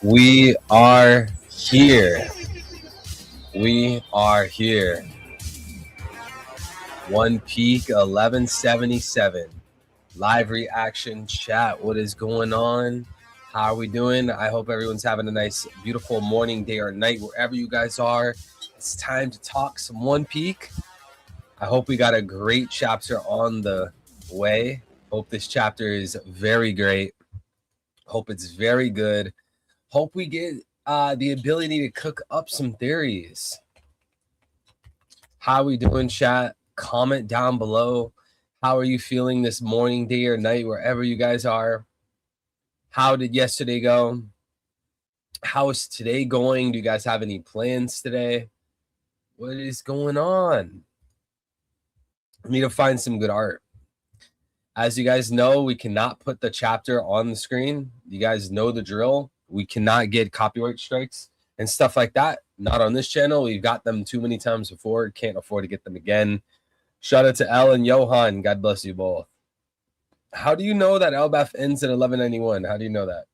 We are here. We are here. One Peak 1177. Live reaction chat. What is going on? How are we doing? I hope everyone's having a nice, beautiful morning, day, or night, wherever you guys are. It's time to talk some One Peak. I hope we got a great chapter on the way. Hope this chapter is very great. Hope it's very good. Hope we get the ability to cook up some theories. How are we doing, chat? Comment down below. How are you feeling this morning, day, or night, wherever you guys are? How did yesterday go? How is today going? Do you guys have any plans today? What is going on? I need to find some good art. As you guys know, we cannot put the chapter on the screen. You guys know the drill. We cannot get copyright strikes and stuff like that. Not on this channel. We've got them too many times before. Can't afford to get them again. Shout out to El and Johan. God bless you both. How do you know that Elbaf ends at 1191? How do you know that?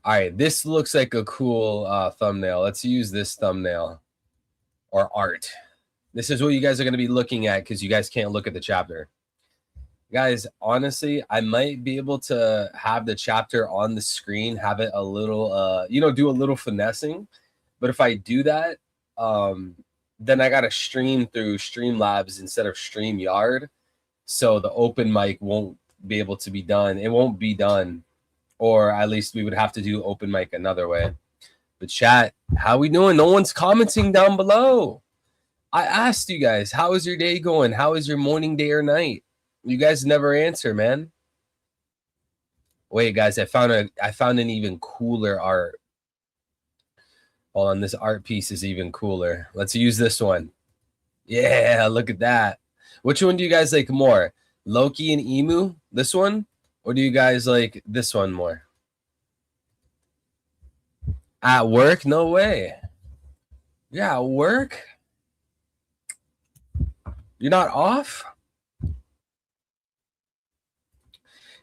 All right, this looks like a cool thumbnail. Let's use this thumbnail or art. This is what you guys are going to be looking at because you guys can't look at the chapter. Guys, honestly, I might be able to have the chapter on the screen, have it a little, do a little finessing. But if I do that, then I got to stream through Streamlabs instead of StreamYard. So the open mic won't be able to be done. It won't be done. Or at least we would have to do open mic another way. But chat, how we doing? No one's commenting down below. I asked you guys, how is your day going? How is your morning, day, or night? You guys never answer, man. Wait, guys, I found an even cooler art. Hold on, this art piece is even cooler. Let's use this one. Yeah, look at that. Which one do you guys like more? Loki and Emu, this one? Or do you guys like this one more? At work? No way. Yeah, at work? You're not off?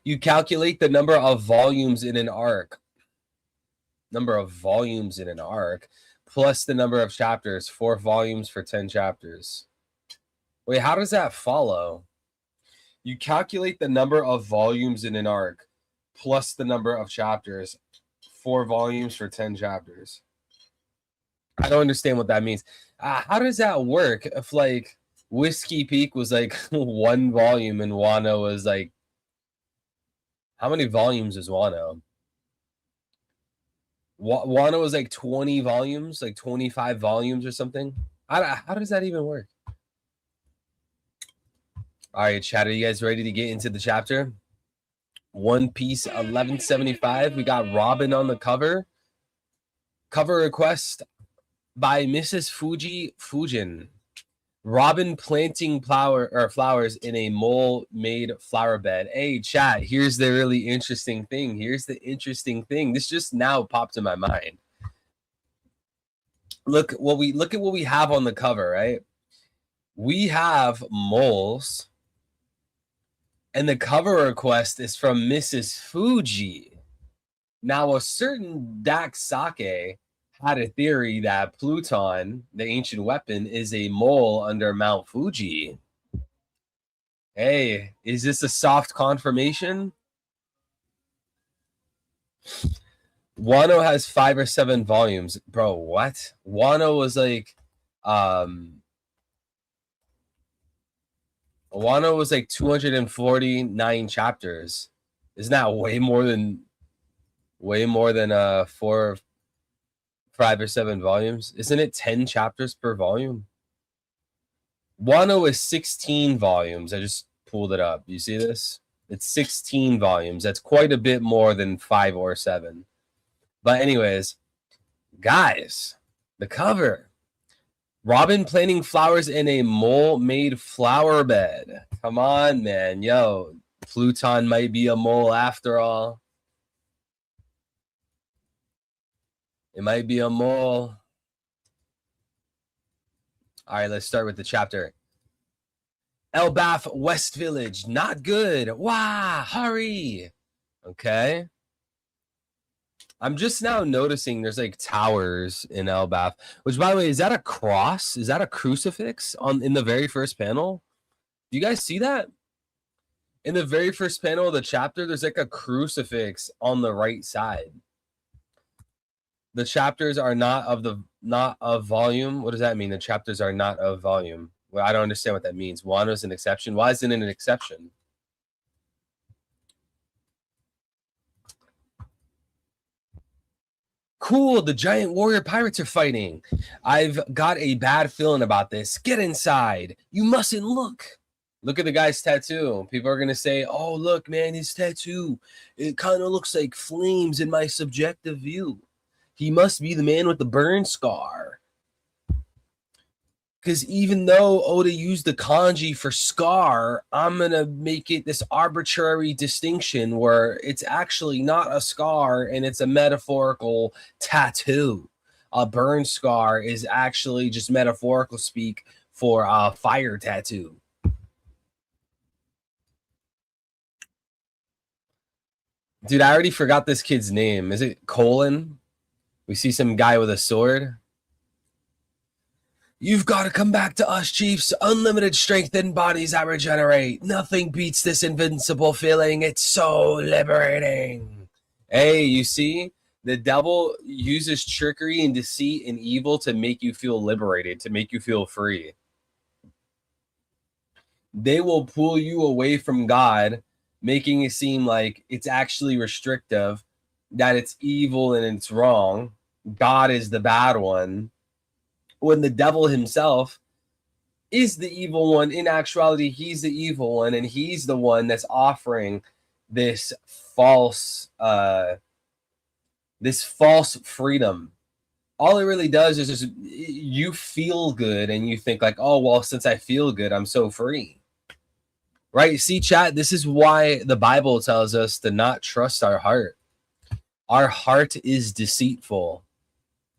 You calculate the number of volumes in an arc. Number of volumes in an arc plus the number of chapters. 4 volumes for 10 chapters. Wait, how does that follow? You calculate the number of volumes in an arc plus the number of chapters. 4 volumes for 10 chapters. I don't understand what that means. How does that work if like Whiskey Peak was like 1 volume and Wano was like, how many volumes is Wano? Wano was like 20 volumes, like 25 volumes or something. How does that even work? All right, chat, are you guys ready to get into the chapter? One Piece 1175. We got Robin on the cover. Cover request by Mrs. Fuji Fujin. Robin planting flowers in a mole-made flower bed. Hey, chat, here's the really interesting thing. This just now popped in my mind. Look at what we have on the cover, right? We have moles, and the cover request is from Mrs. Fuji. Now, a certain Dax Sake had a theory that Pluton, the ancient weapon, is a mole under Mount Fuji. Hey, is this a soft confirmation? Wano has 5 or 7 volumes. Bro, what? Wano was like 249 chapters. Isn't that way more than 4, 5 or 7 volumes? Isn't it 10 chapters per volume? Wano is 16 volumes. I just pulled it up. You see this? It's 16 volumes. That's quite a bit more than 5 or 7. But anyways, guys, the cover. Robin planting flowers in a mole-made flower bed. Come on, man. Yo, Pluton might be a mole after all. It might be a mole. All right, let's start with the chapter. Elbaf West Village, not good. Wah, hurry. Okay. I'm just now noticing there's like towers in Elbath, which by the way, is that a cross? Is that a crucifix in the very first panel? Do you guys see that? In the very first panel of the chapter, there's like a crucifix on the right side. The chapters are not of volume. What does that mean? The chapters are not of volume. Well, I don't understand what that means. One was an exception. Why isn't it an exception? Cool, the giant warrior pirates are fighting. I've got a bad feeling about this. Get inside. You mustn't look. Look at the guy's tattoo. People are going to say, oh, look, man, his tattoo. It kind of looks like flames in my subjective view. He must be the man with the burn scar. Because even though Oda used the kanji for scar, I'm going to make it this arbitrary distinction where it's actually not a scar and it's a metaphorical tattoo. A burn scar is actually just metaphorical speak for a fire tattoo. Dude, I already forgot this kid's name. Is it Colin? We see some guy with a sword. You've got to come back to us, Chiefs. Unlimited strength in bodies that regenerate. Nothing beats this invincible feeling. It's so liberating. Hey, you see? The devil uses trickery and deceit and evil to make you feel liberated, to make you feel free. They will pull you away from God, making it seem like it's actually restrictive, that it's evil and it's wrong. God is the bad one. When the devil himself is the evil one, in actuality, he's the evil one, and he's the one that's offering this false freedom. All it really does is just you feel good, and you think like, oh, well, since I feel good, I'm so free. Right? See, chat, this is why the Bible tells us to not trust our heart. Our heart is deceitful.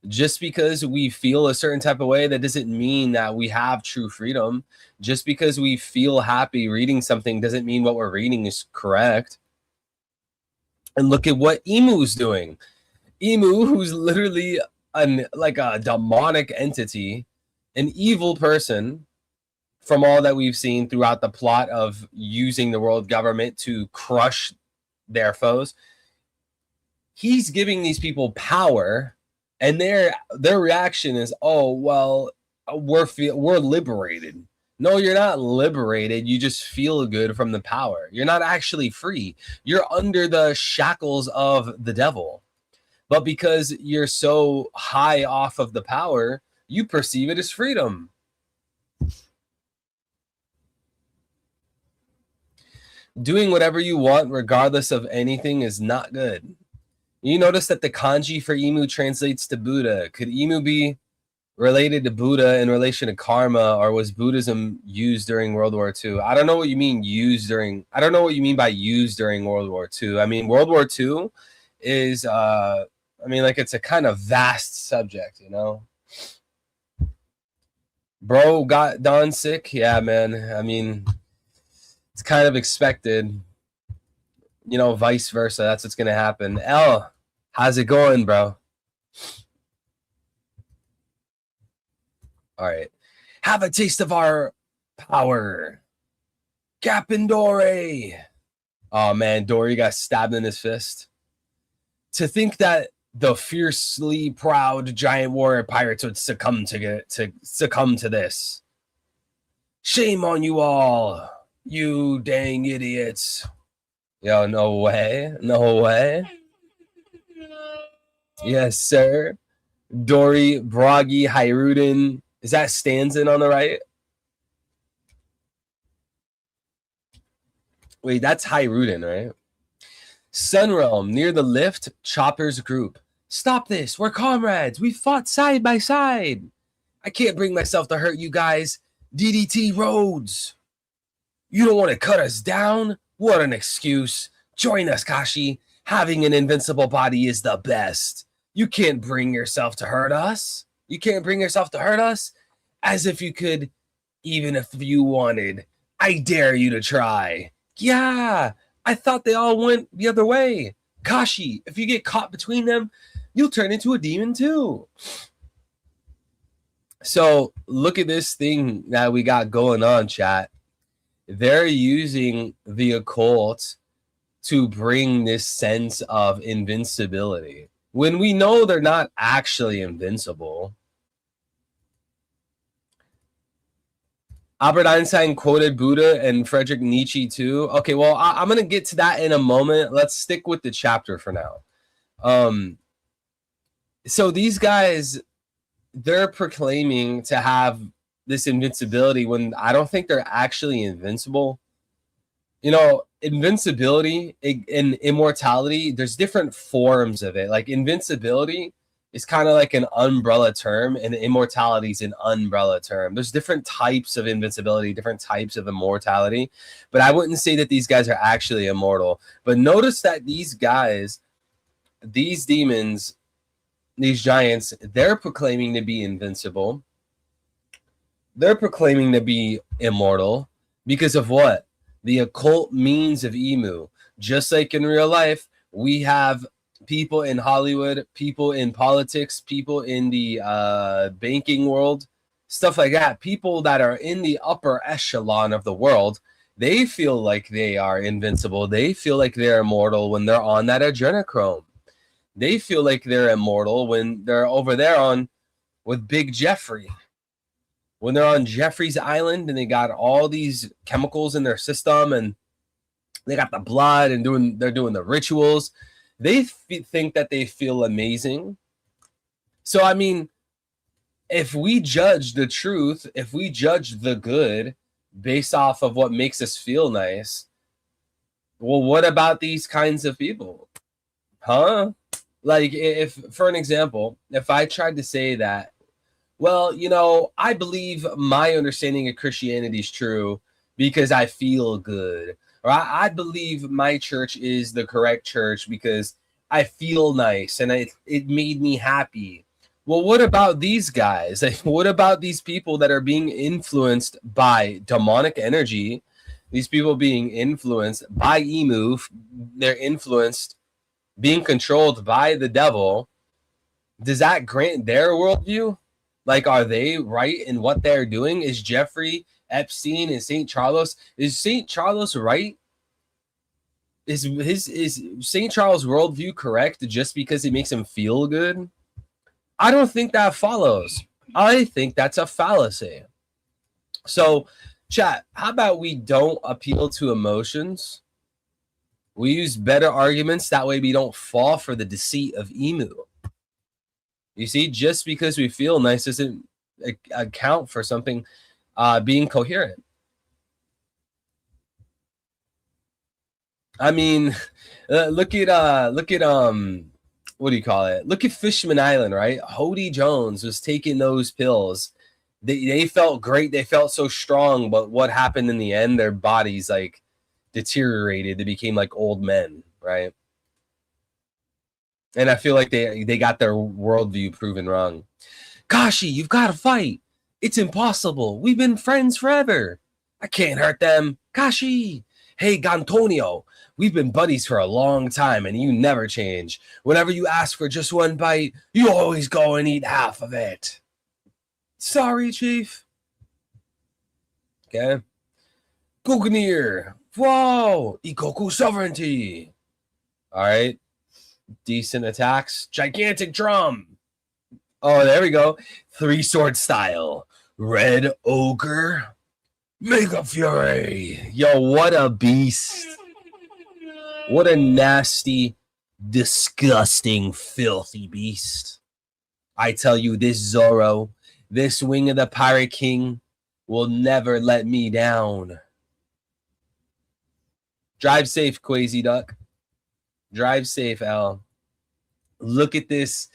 Just because we feel a certain type of way, that doesn't mean that we have true freedom. Just because we feel happy reading something doesn't mean what we're reading is correct. And look at what Imu's doing. Imu, who's literally like a demonic entity, an evil person, from all that we've seen throughout the plot of using the world government to crush their foes, he's giving these people power. And their reaction is, oh, well, we're liberated. No, you're not liberated. You just feel good from the power. You're not actually free. You're under the shackles of the devil. But because you're so high off of the power, you perceive it as freedom. Doing whatever you want, regardless of anything, is not good. You notice that the kanji for Imu translates to Buddha. Could Imu be related to Buddha in relation to karma, or was Buddhism used during World War II? I don't know what you mean I don't know what you mean by used during World War II. I mean, World War II is, like it's a kind of vast subject, you know? Bro got Don sick? Yeah, man. I mean, it's kind of expected. You know, vice versa. That's what's going to happen. L, how's it going, bro? All right. Have a taste of our power. Captain Dory. Oh, man. Dory got stabbed in his fist. To think that the fiercely proud giant warrior pirates would succumb to this. Shame on you all, you dang idiots. Yo, no way. No way. Yes, sir. Dory, Bragi, Hiruden. Is that Stanzen on the right? Wait, that's Hiruden, right? Sunrealm, near the lift, Chopper's group. Stop this. We're comrades. We fought side by side. I can't bring myself to hurt you guys. DDT Rhodes. You don't want to cut us down? What an excuse. Join us, Kashi. Having an invincible body is the best. You can't bring yourself to hurt us. You can't bring yourself to hurt us? As if you could, even if you wanted. I dare you to try. Yeah, I thought they all went the other way. Kashi, if you get caught between them, you'll turn into a demon too. So look at this thing that we got going on, chat. They're using the occult to bring this sense of invincibility when we know they're not actually invincible. Albert Einstein quoted Buddha and Friedrich Nietzsche too. Okay, well, I'm going to get to that in a moment. Let's stick with the chapter for now. So these guys, they're proclaiming to have this invincibility when I don't think they're actually invincible. You know, invincibility and immortality, there's different forms of it. Like invincibility is kind of like an umbrella term, and immortality is an umbrella term. There's different types of invincibility, different types of immortality, but I wouldn't say that these guys are actually immortal. But notice that these guys, these demons, these giants, they're proclaiming to be invincible. They're proclaiming to be immortal because of what? The occult means of Emu. Just like in real life, we have people in Hollywood, people in politics, people in the banking world, stuff like that. People that are in the upper echelon of the world, they feel like they are invincible. They feel like they're immortal when they're on that adrenochrome. They feel like they're immortal when they're over there on with Big Jeffrey. When they're on Jeffrey's Island and they got all these chemicals in their system and they got the blood and they're doing the rituals, they think that they feel amazing. So, I mean, if we judge the truth, if we judge the good based off of what makes us feel nice, well, what about these kinds of people? Huh? Like, if, for an example, if I tried to say that, well, you know, I believe my understanding of Christianity is true because I feel good. Or I believe my church is the correct church because I feel nice and it made me happy. Well, what about these guys? Like, what about these people that are being influenced by demonic energy? These people being influenced by Emu, they're influenced, being controlled by the devil. Does that grant their worldview? Like, are they right in what they're doing? Is Jeffrey Epstein and St. Charles, is St. Charles right? Is St. Charles' worldview correct just because it makes him feel good? I don't think that follows. I think that's a fallacy. So, chat, how about we don't appeal to emotions? We use better arguments. That way we don't fall for the deceit of Emu. You see, just because we feel nice doesn't account for something being coherent. I mean, look at what do you call it? Look at Fishman Island, right? Hody Jones was taking those pills. They felt great. They felt so strong, but what happened in the end? Their bodies like deteriorated. They became like old men, right? And I feel like they got their worldview proven wrong. Kashi, you've got to fight. It's impossible. We've been friends forever. I can't hurt them. Kashi. Hey, Gantonio, we've been buddies for a long time and you never change. Whenever you ask for just one bite, you always go and eat half of it. Sorry, Chief. Okay. Gugnir. Whoa. Ikoku sovereignty. All right. Decent attacks. Gigantic drum. Oh, there we go. Three sword style. Red ogre. Mega fury. Yo, what a beast. What a nasty, disgusting, filthy beast. I tell you, this Zoro, this wing of the Pirate King will never let me down. Drive safe, Quasi Duck. Drive safe, Al. Look at this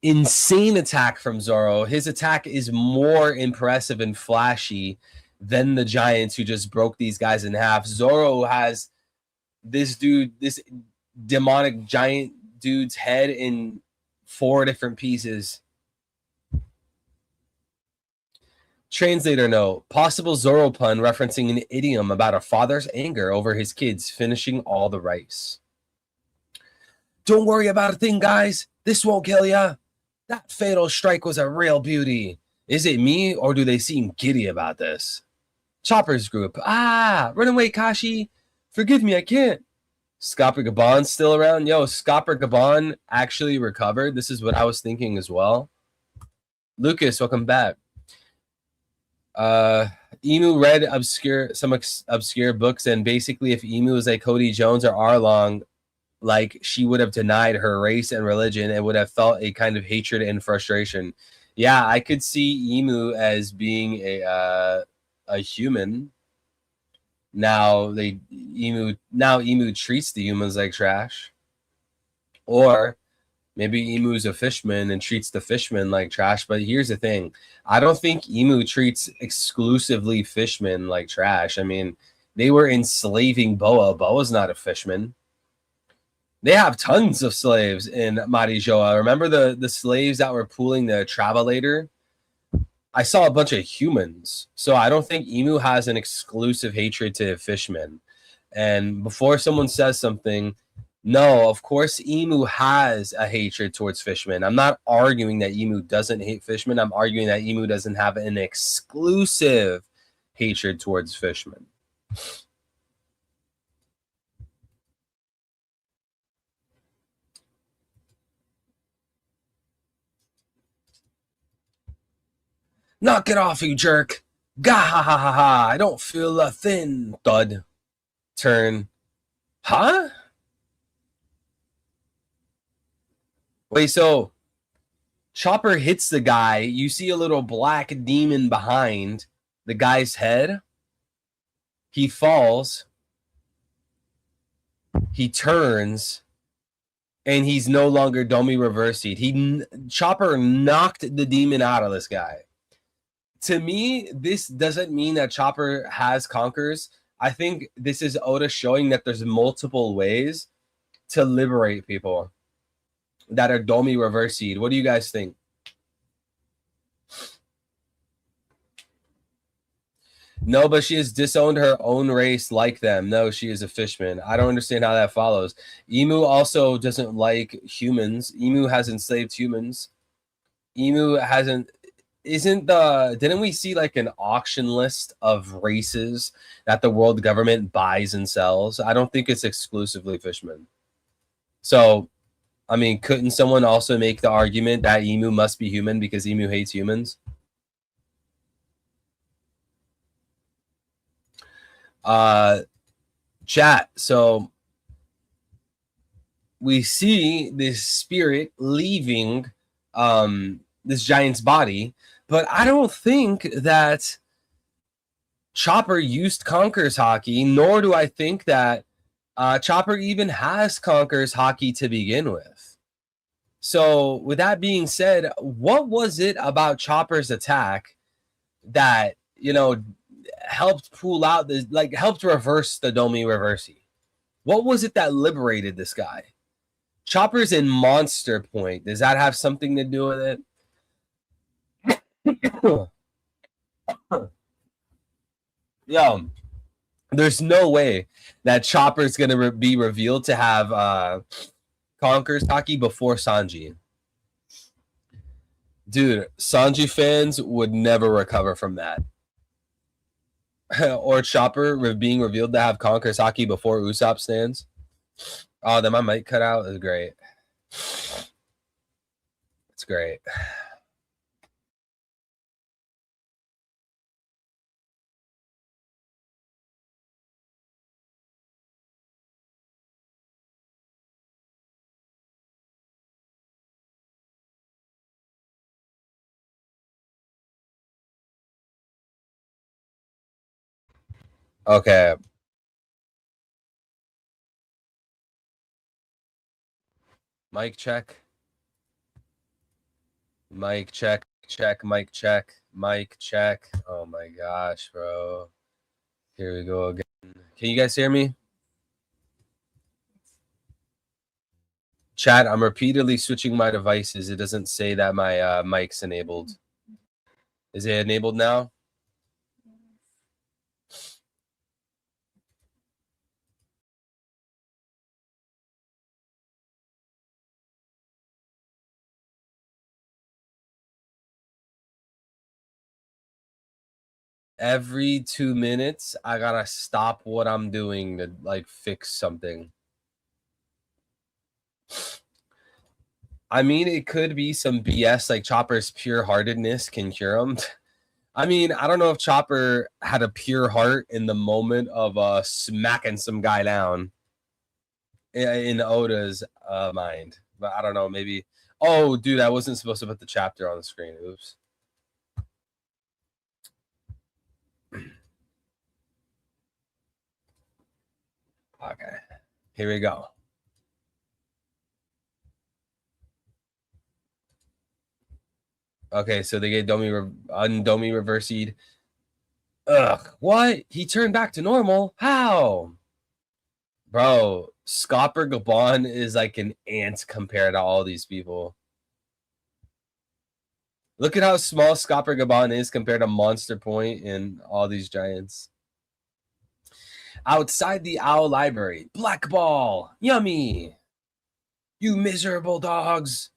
insane attack from Zoro. His attack is more impressive and flashy than the giants who just broke these guys in half. Zoro has this dude, this demonic giant dude's head in 4 different pieces. Translator note, possible Zorro pun referencing an idiom about a father's anger over his kids finishing all the rice. Don't worry about a thing, guys. This won't kill ya. That fatal strike was a real beauty. Is it me, or do they seem giddy about this? Chopper's group. Run away, Kashi. Forgive me, I can't. Scopper Gabon's still around. Yo, Scopper Gabon actually recovered. This is what I was thinking as well. Lucas, welcome back. Emu read some obscure books, and basically if Emu was like Cody Jones or Arlong, like she would have denied her race and religion and would have felt a kind of hatred and frustration. Yeah, I could see Emu as being a human. Now Emu treats the humans like trash. Or maybe Emu's a fishman and treats the fishmen like trash. But here's the thing. I don't think Emu treats exclusively fishmen like trash. I mean, they were enslaving Boa. Boa's not a fishman. They have tons of slaves in Marijoa. Remember the slaves that were pulling the Travelator? I saw a bunch of humans. So I don't think Emu has an exclusive hatred to fishmen. And before someone says something, no, of course Emu has a hatred towards fishmen. I'm not arguing that Emu doesn't hate fishmen. I'm arguing that Emu doesn't have an exclusive hatred towards fishmen. Knock it off, you jerk. Gah ha ha ha ha. I don't feel a thin thud. Turn. Huh? Wait, so Chopper hits the guy. You see a little black demon behind the guy's head. He falls. He turns. And he's no longer Domi Reversied. Chopper knocked the demon out of this guy. To me, this doesn't mean that Chopper has conquers. I think this is Oda showing that there's multiple ways to liberate people that are Domi Reversied. What do you guys think? No, but she has disowned her own race like them. No, she is a fishman. I don't understand how that follows. Emu also doesn't like humans. Emu has enslaved humans. Emu hasn't... didn't we see like an auction list of races that the world government buys and sells? I don't think it's exclusively fishmen. So, I mean, couldn't someone also make the argument that Emu must be human because Emu hates humans? Chat. So we see this spirit leaving this giant's body, but I don't think that Chopper used Conqueror's Haki, nor do I think that Chopper even has Conqueror's Haki to begin with. So with that being said, what was it about Chopper's attack that, you know, helped pull out the, like, helped reverse the Domi Reversi? What was it that liberated this guy? Chopper's in Monster Point. Does that have something to do with it? Yo, there's no way that Chopper's gonna be revealed to have Conqueror's Haki before Sanji. Dude, Sanji fans would never recover from that. Or Chopper being revealed to have Conqueror's Haki before Usopp stands. Oh, then my mic cut out. It's great. It's great. Okay. Mic check. Mic check. Check. Mic check. Mic check. Oh my gosh, bro. Here we go again. Can you guys hear me? Chat, I'm repeatedly switching my devices. It doesn't say that my mic's enabled. Is it enabled now? Every 2 minutes, I gotta stop what I'm doing to like fix something. I mean, it could be some BS like Chopper's pure heartedness can cure him. I mean, I don't know if Chopper had a pure heart in the moment of smacking some guy down in Oda's mind, but I don't know. Maybe. Oh, dude, I wasn't supposed to put the chapter on the screen. Oops. Okay, here we go. Okay, so they get Domi reversied. Ugh, what? He turned back to normal? How? Bro, Scopper Gabon is like an ant compared to all these people. Look at how small Scopper Gabon is compared to Monster Point and all these giants. Outside the Owl Library, Black Ball, yummy. You miserable dogs.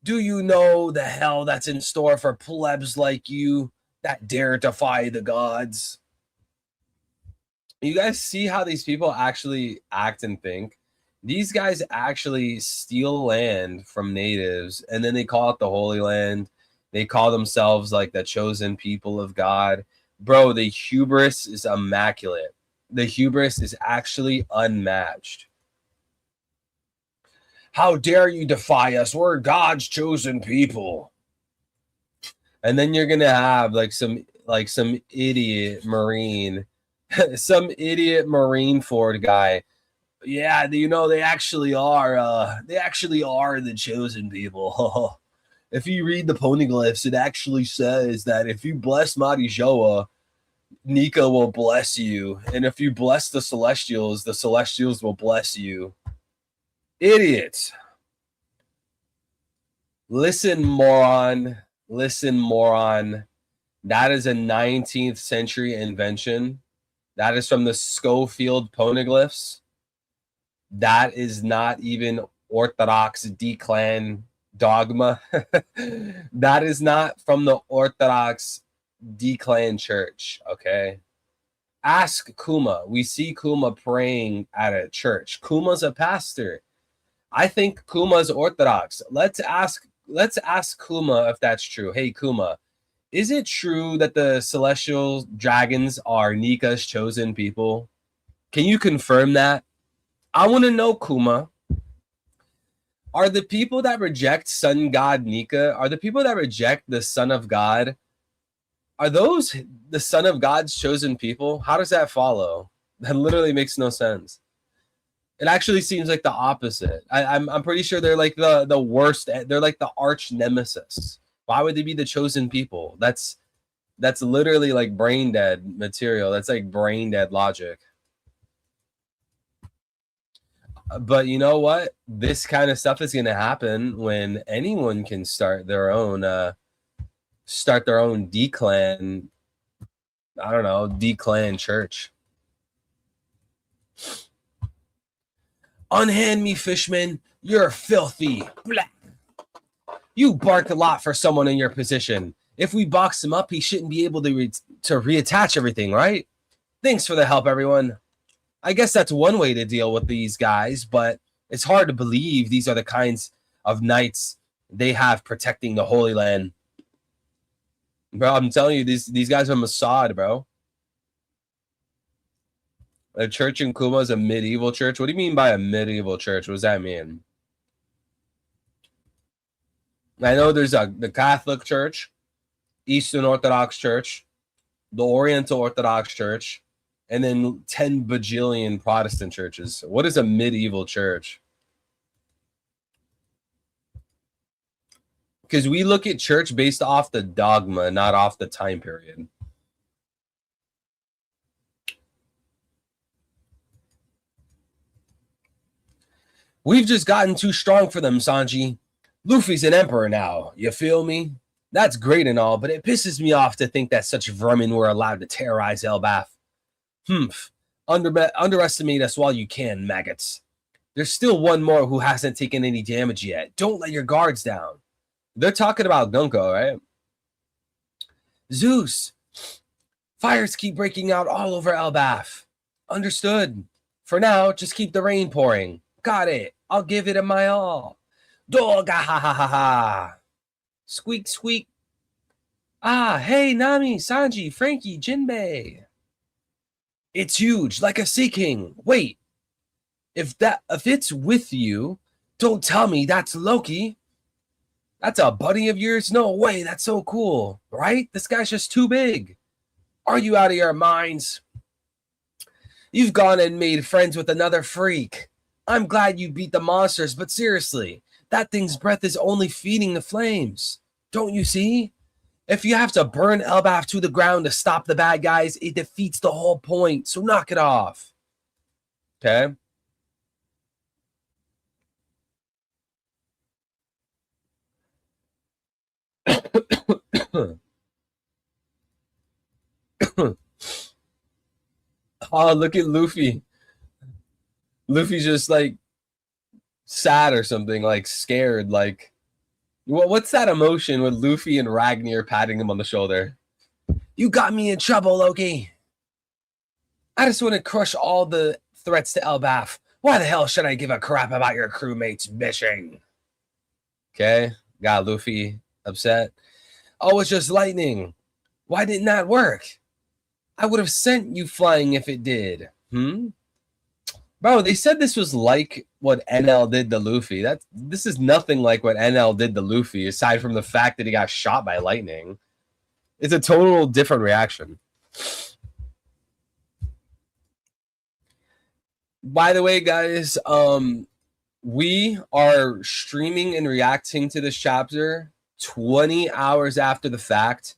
Do you know the hell that's in store for plebs like you that dare defy the gods? You guys see how these people actually act and think? These guys actually steal land from natives and then they call it the Holy Land. They call themselves like the chosen people of God. Bro, the hubris is immaculate. The hubris is actually unmatched. How dare you defy us? We're God's chosen people. And then you're going to have like some idiot Marine, some idiot Marine Ford guy. Yeah, you know, they actually are the chosen people. If you read the poneglyphs, it actually says that if you bless Marijoa, Nika will bless you. And if you bless the Celestials will bless you. Idiots. Listen, moron. Listen, moron. That is a 19th century invention. That is from the Schofield poneglyphs. That is not even Orthodox D-clan dogma. That is not from the Orthodox D-clan church, okay? Ask Kuma. We see Kuma praying at a church. Kuma's a pastor. I think Kuma's Orthodox. Let's ask Kuma if that's true. Hey, Kuma, is it true that the celestial dragons are Nika's chosen people? Can you confirm that? I want to know, Kuma. Are the people that reject Sun God Nika, are the people that reject the Son of God, are those the Son of God's chosen people? How does that follow? That literally makes no sense. It actually seems like the opposite. I'm pretty sure they're like the worst. They're like the arch nemesis. Why would they be the chosen people? That's literally like brain dead material. That's like brain dead logic. But you know what? This kind of stuff is going to happen when anyone can start their own D-clan. I don't know, D-clan church. Unhand me, Fishman. You're filthy. Blah. You bark a lot for someone in your position. If we box him up, he shouldn't be able to reattach everything, right? Thanks for the help, everyone. I guess that's one way to deal with these guys, but it's hard to believe these are the kinds of knights they have protecting the Holy Land. Bro, I'm telling you, these guys are Mossad, bro. A church in Kuma is a medieval church. What do you mean by a medieval church? What does that mean? I know there's the Catholic Church, Eastern Orthodox Church, the Oriental Orthodox Church, and then 10 bajillion Protestant churches. What is a medieval church? Because we look at church based off the dogma, not off the time period. We've just gotten too strong for them, Sanji. Luffy's an emperor now. You feel me? That's great and all, but it pisses me off to think that such vermin were allowed to terrorize Elbaf. Underestimate us while you can, maggots. There's still one more who hasn't taken any damage yet. Don't let your guards down. They're talking about Gunko, right? Zeus. Fires keep breaking out all over Elbaf. Understood. For now, just keep the rain pouring. Got it. I'll give it my all. Doga ha ha ha ha. Squeak squeak. Ah, hey, Nami, Sanji, Frankie, Jinbei. It's huge, like a Sea King. Wait, if it's with you, don't tell me that's Loki. That's a buddy of yours? No way, that's so cool, right? This guy's just too big. Are you out of your minds? You've gone and made friends with another freak. I'm glad you beat the monsters, but seriously, that thing's breath is only feeding the flames. Don't you see? If you have to burn Elbaf to the ground to stop the bad guys, it defeats the whole point. So knock it off. Okay. Oh, look at Luffy. Luffy's just like sad or something, like scared. Like, what's that emotion with Luffy and Ragnar patting him on the shoulder? You got me in trouble, Loki. I just want to crush all the threats to Elbaf. Why the hell should I give a crap about your crewmates' mission? Okay, got Luffy upset. Oh, it's just lightning. Why didn't that work? I would have sent you flying if it did. Bro, they said this was like what NL did to Luffy. This is nothing like what NL did to Luffy, aside from the fact that he got shot by lightning. It's a total different reaction. By the way, guys, we are streaming and reacting to this chapter 20 hours after the fact,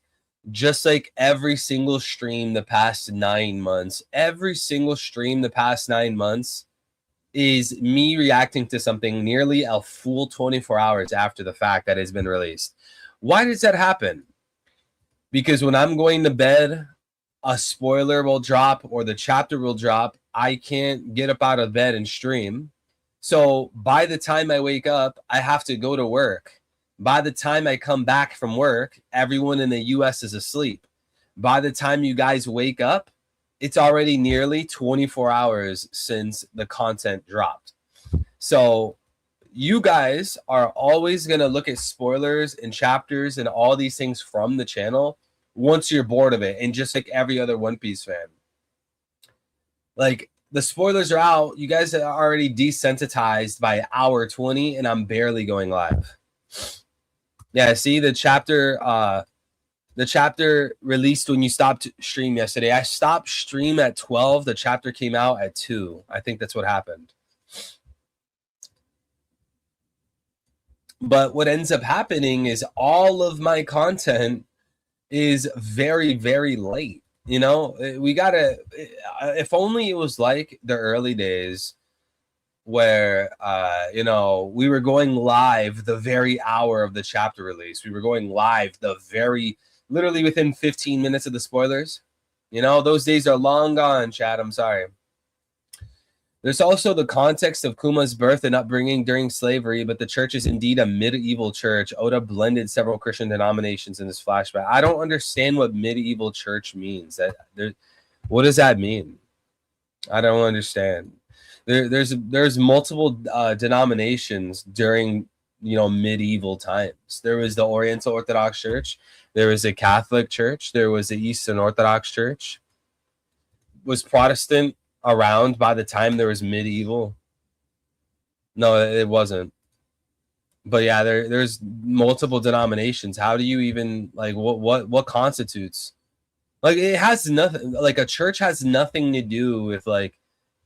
just like every single stream the past 9 months. Every single stream the past 9 months is me reacting to something nearly a full 24 hours after the fact that has been released. Why does that happen? Because when I'm going to bed, a spoiler will drop or the chapter will drop. I can't get up out of bed and stream. So by the time I wake up, I have to go to work. By the time I come back from work, everyone in the US is asleep. By the time you guys wake up, it's already nearly 24 hours since the content dropped. So you guys are always going to look at spoilers and chapters and all these things from the channel once you're bored of it. And just like every other One Piece fan, like the spoilers are out. You guys are already desensitized by hour 20 and I'm barely going live. Yeah, see the chapter released when you stopped stream yesterday. I stopped stream at 12. The chapter came out at 2. I think that's what happened. But what ends up happening is all of my content is very, very late. You know, we gotta, if only it was like the early days where, you know, we were going live the very hour of the chapter release. We were going live literally within 15 minutes of the spoilers. You know, those days are long gone, Chad. I'm sorry. There's also the context of Kuma's birth and upbringing during slavery, but the church is indeed a medieval church. Oda blended several Christian denominations in this flashback. I don't understand what medieval church means. What does that mean? I don't understand. There's multiple denominations during, you know, medieval times. There was the Oriental Orthodox Church. There was a Catholic Church. There was the Eastern Orthodox Church. Was Protestant around by the time there was medieval? No, it wasn't. But yeah, there's multiple denominations. How do you even, like, what constitutes? Like, it has nothing, like a church has nothing to do with like,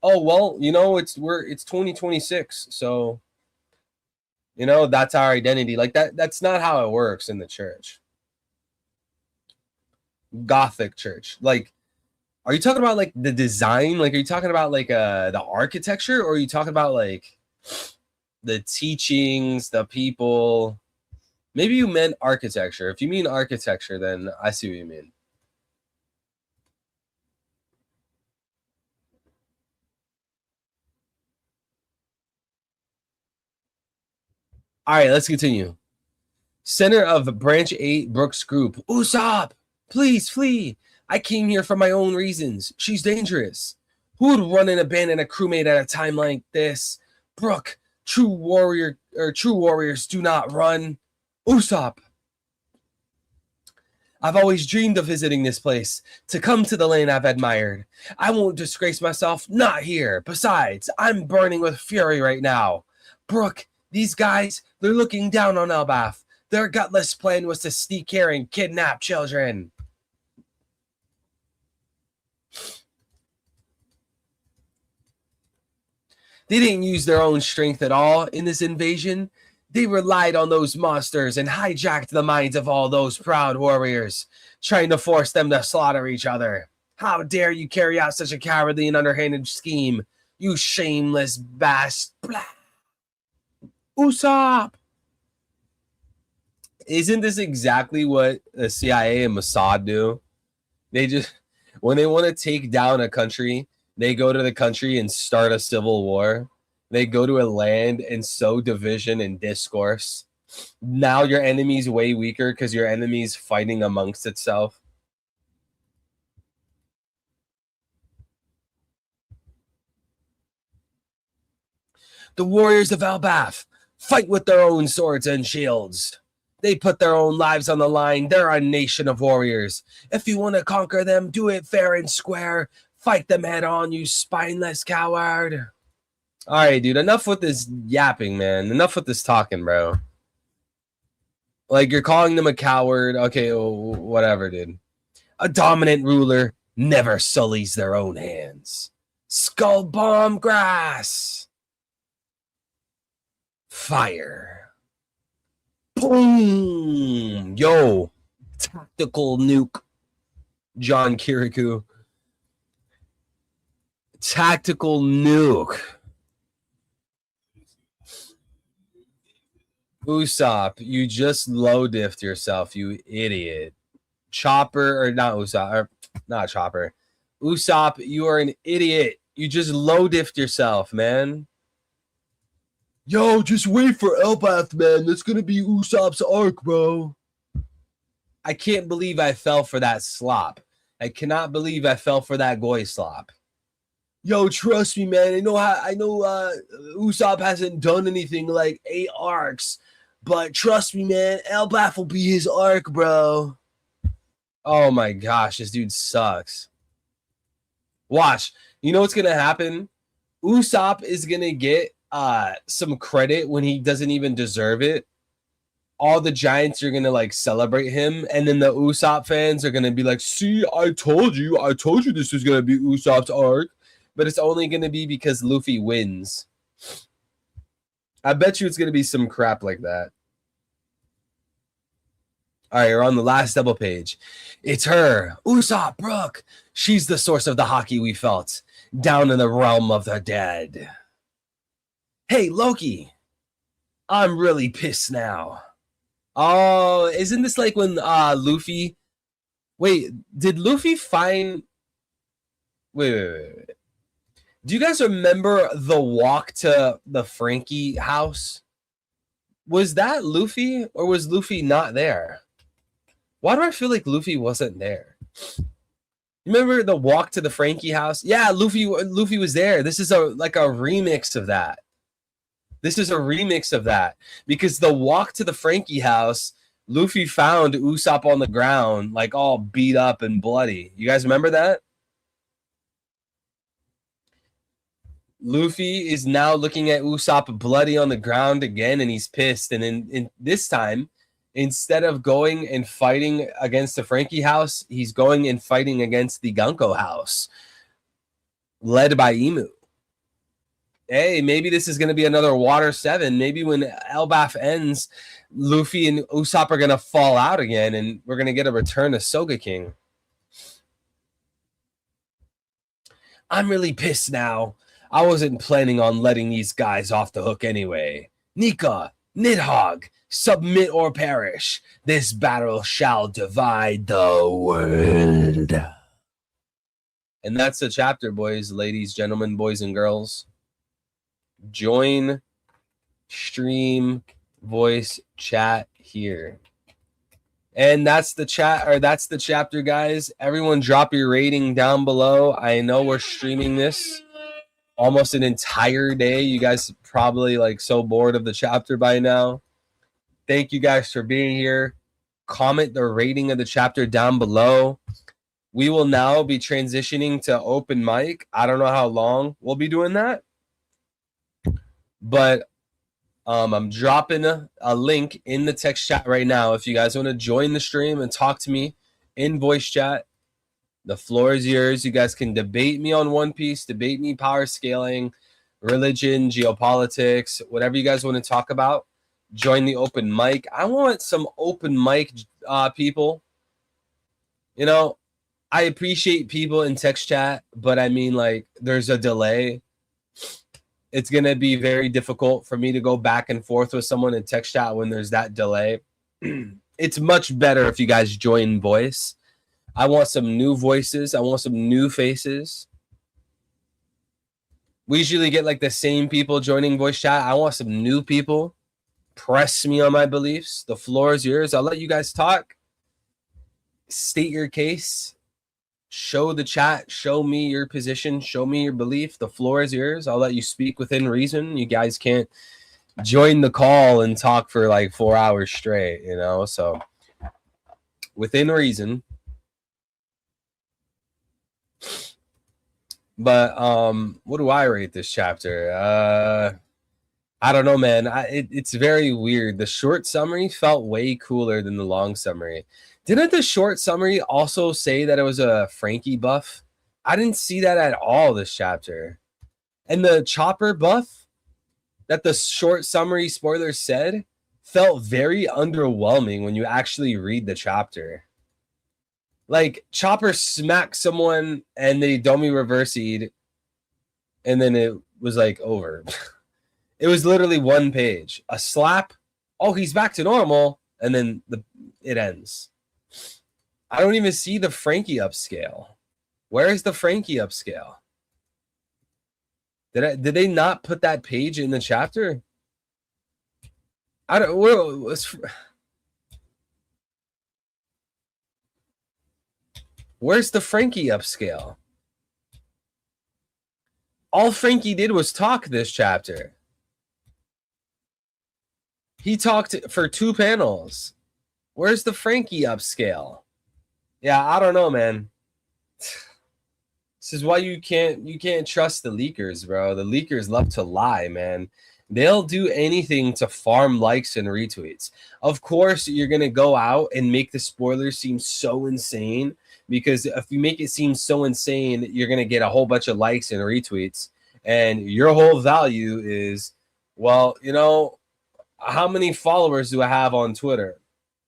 oh well, you know, it's 2026, so you know, that's our identity. Like that's not how it works in the church. Gothic church, like, are you talking about like the design? Like, are you talking about like the architecture, or are you talking about like the teachings, the people? Maybe you meant architecture. If you mean architecture, then I see what you mean. All right, let's continue. Center of Branch 8 Brooks Group. Usopp, please flee. I came here for my own reasons. She's dangerous. Who would run and abandon a crewmate at a time like this? Brook, true warriors do not run. Usopp. I've always dreamed of visiting this place, to come to the land I've admired. I won't disgrace myself, not here. Besides, I'm burning with fury right now. Brook, these guys, they're looking down on Elbaf. Their gutless plan was to sneak here and kidnap children. They didn't use their own strength at all in this invasion. They relied on those monsters and hijacked the minds of all those proud warriors, trying to force them to slaughter each other. How dare you carry out such a cowardly and underhanded scheme, you shameless bastard. Usopp! Isn't this exactly what the CIA and Mossad do? They just, when they want to take down a country, they go to the country and start a civil war. They go to a land and sow division and discourse. Now your enemy's way weaker because your enemy's fighting amongst itself. The warriors of Elbaf fight with their own swords and shields. They put their own lives on the line. They're a nation of warriors. If you want to conquer them, do it fair and square. Fight them head on, you spineless coward. All right, dude. Enough with this yapping, man. Enough with this talking, bro. Like, you're calling them a coward. Okay, whatever, dude. A dominant ruler never sullies their own hands. Skull bomb grass. Fire. Boom. Yo. Tactical nuke. John Kirikou. Tactical nuke. Usopp, you just low diffed yourself, you idiot. Chopper, or not Usopp, or not Chopper. Usopp, you are an idiot. You just low diffed yourself, man. Yo, just wait for Elbaf, man. That's gonna be Usopp's arc, bro. I can't believe I fell for that slop. I cannot believe I fell for that goy slop. Yo, trust me, man. I know Usopp hasn't done anything like 8 arcs, but trust me, man. Elbaf will be his arc, bro. Oh my gosh, this dude sucks. Watch. You know what's gonna happen? Usopp is gonna get some credit when he doesn't even deserve it. All the Giants are gonna like celebrate him, and then the Usopp fans are gonna be like, "See, I told you this was gonna be Usopp's arc." But it's only going to be because Luffy wins. I bet you it's going to be some crap like that. All right, we're on the last double page. It's her, Usopp Brook. She's the source of the hockey we felt down in the realm of the dead. Hey, Loki. I'm really pissed now. Oh, isn't this like when Luffy... Wait, did Luffy find... Wait. Do you guys remember the walk to the Frankie house? Was that Luffy or was Luffy not there? Why do I feel like Luffy wasn't there? Remember the walk to the Frankie house? Yeah, Luffy was there. This is like a remix of that. This is a remix of that because the walk to the Frankie house, Luffy found Usopp on the ground, like all beat up and bloody. You guys remember that? Luffy is now looking at Usopp bloody on the ground again, and he's pissed. And in this time, instead of going and fighting against the Frankie house, he's going and fighting against the Gunko house, led by Imu. Hey, maybe this is going to be another Water 7. Maybe when Elbaf ends, Luffy and Usopp are going to fall out again, and we're going to get a return to Sogeking. I'm really pissed now. I wasn't planning on letting these guys off the hook anyway. Nika, Nidhogg, submit or perish. This battle shall divide the world. And that's the chapter, boys, ladies, gentlemen, boys, and girls. Join stream voice chat here. And that's the chat, or that's the chapter, guys. Everyone drop your rating down below. I know we're streaming this almost an entire day. You guys probably like so bored of the chapter by now. Thank you guys for being here. Comment the rating of the chapter down below. We will now be transitioning to open mic. I don't know how long we'll be doing that, but I'm dropping a link in the text chat right now. If you guys want to join the stream and talk to me in voice chat, the floor is yours. You guys can debate me on One Piece, debate me power scaling, religion, geopolitics, whatever you guys want to talk about. Join the open mic. I want some open mic people. You know, I appreciate people in text chat, but I mean, like, there's a delay. It's going to be very difficult for me to go back and forth with someone in text chat when there's that delay. It's much better if you guys join voice. I want some new voices. I want some new faces. We usually get like the same people joining voice chat. I want some new people. Press me on my beliefs. The floor is yours. I'll let you guys talk. State your case. Show the chat. Show me your position. Show me your belief. The floor is yours. I'll let you speak within reason. You guys can't join the call and talk for like 4 hours straight, you know? So within reason. But what do I rate this chapter? I don't know, man. It's very weird. The short summary felt way cooler than the long summary. Didn't the short summary also say that it was a Frankie buff? I didn't see that at all this chapter. And the Chopper buff that the short summary spoiler said felt very underwhelming when you actually read the chapter. Like, Chopper smacked someone and they Domi reversied, and then it was like over. It was literally one page. A slap. Oh, he's back to normal. And then it ends. I don't even see the Frankie upscale. Where is the Frankie upscale? Did they not put that page in the chapter? I don't. Where's the Frankie upscale? All Frankie did was talk this chapter. He talked for 2 panels. Where's the Frankie upscale? Yeah, I don't know, man. This is why you can't trust the leakers, bro. The leakers love to lie, man. They'll do anything to farm likes and retweets. Of course, you're going to go out and make the spoilers seem so insane, because if you make it seem so insane, you're going to get a whole bunch of likes and retweets. And your whole value is, well, you know, how many followers do I have on Twitter?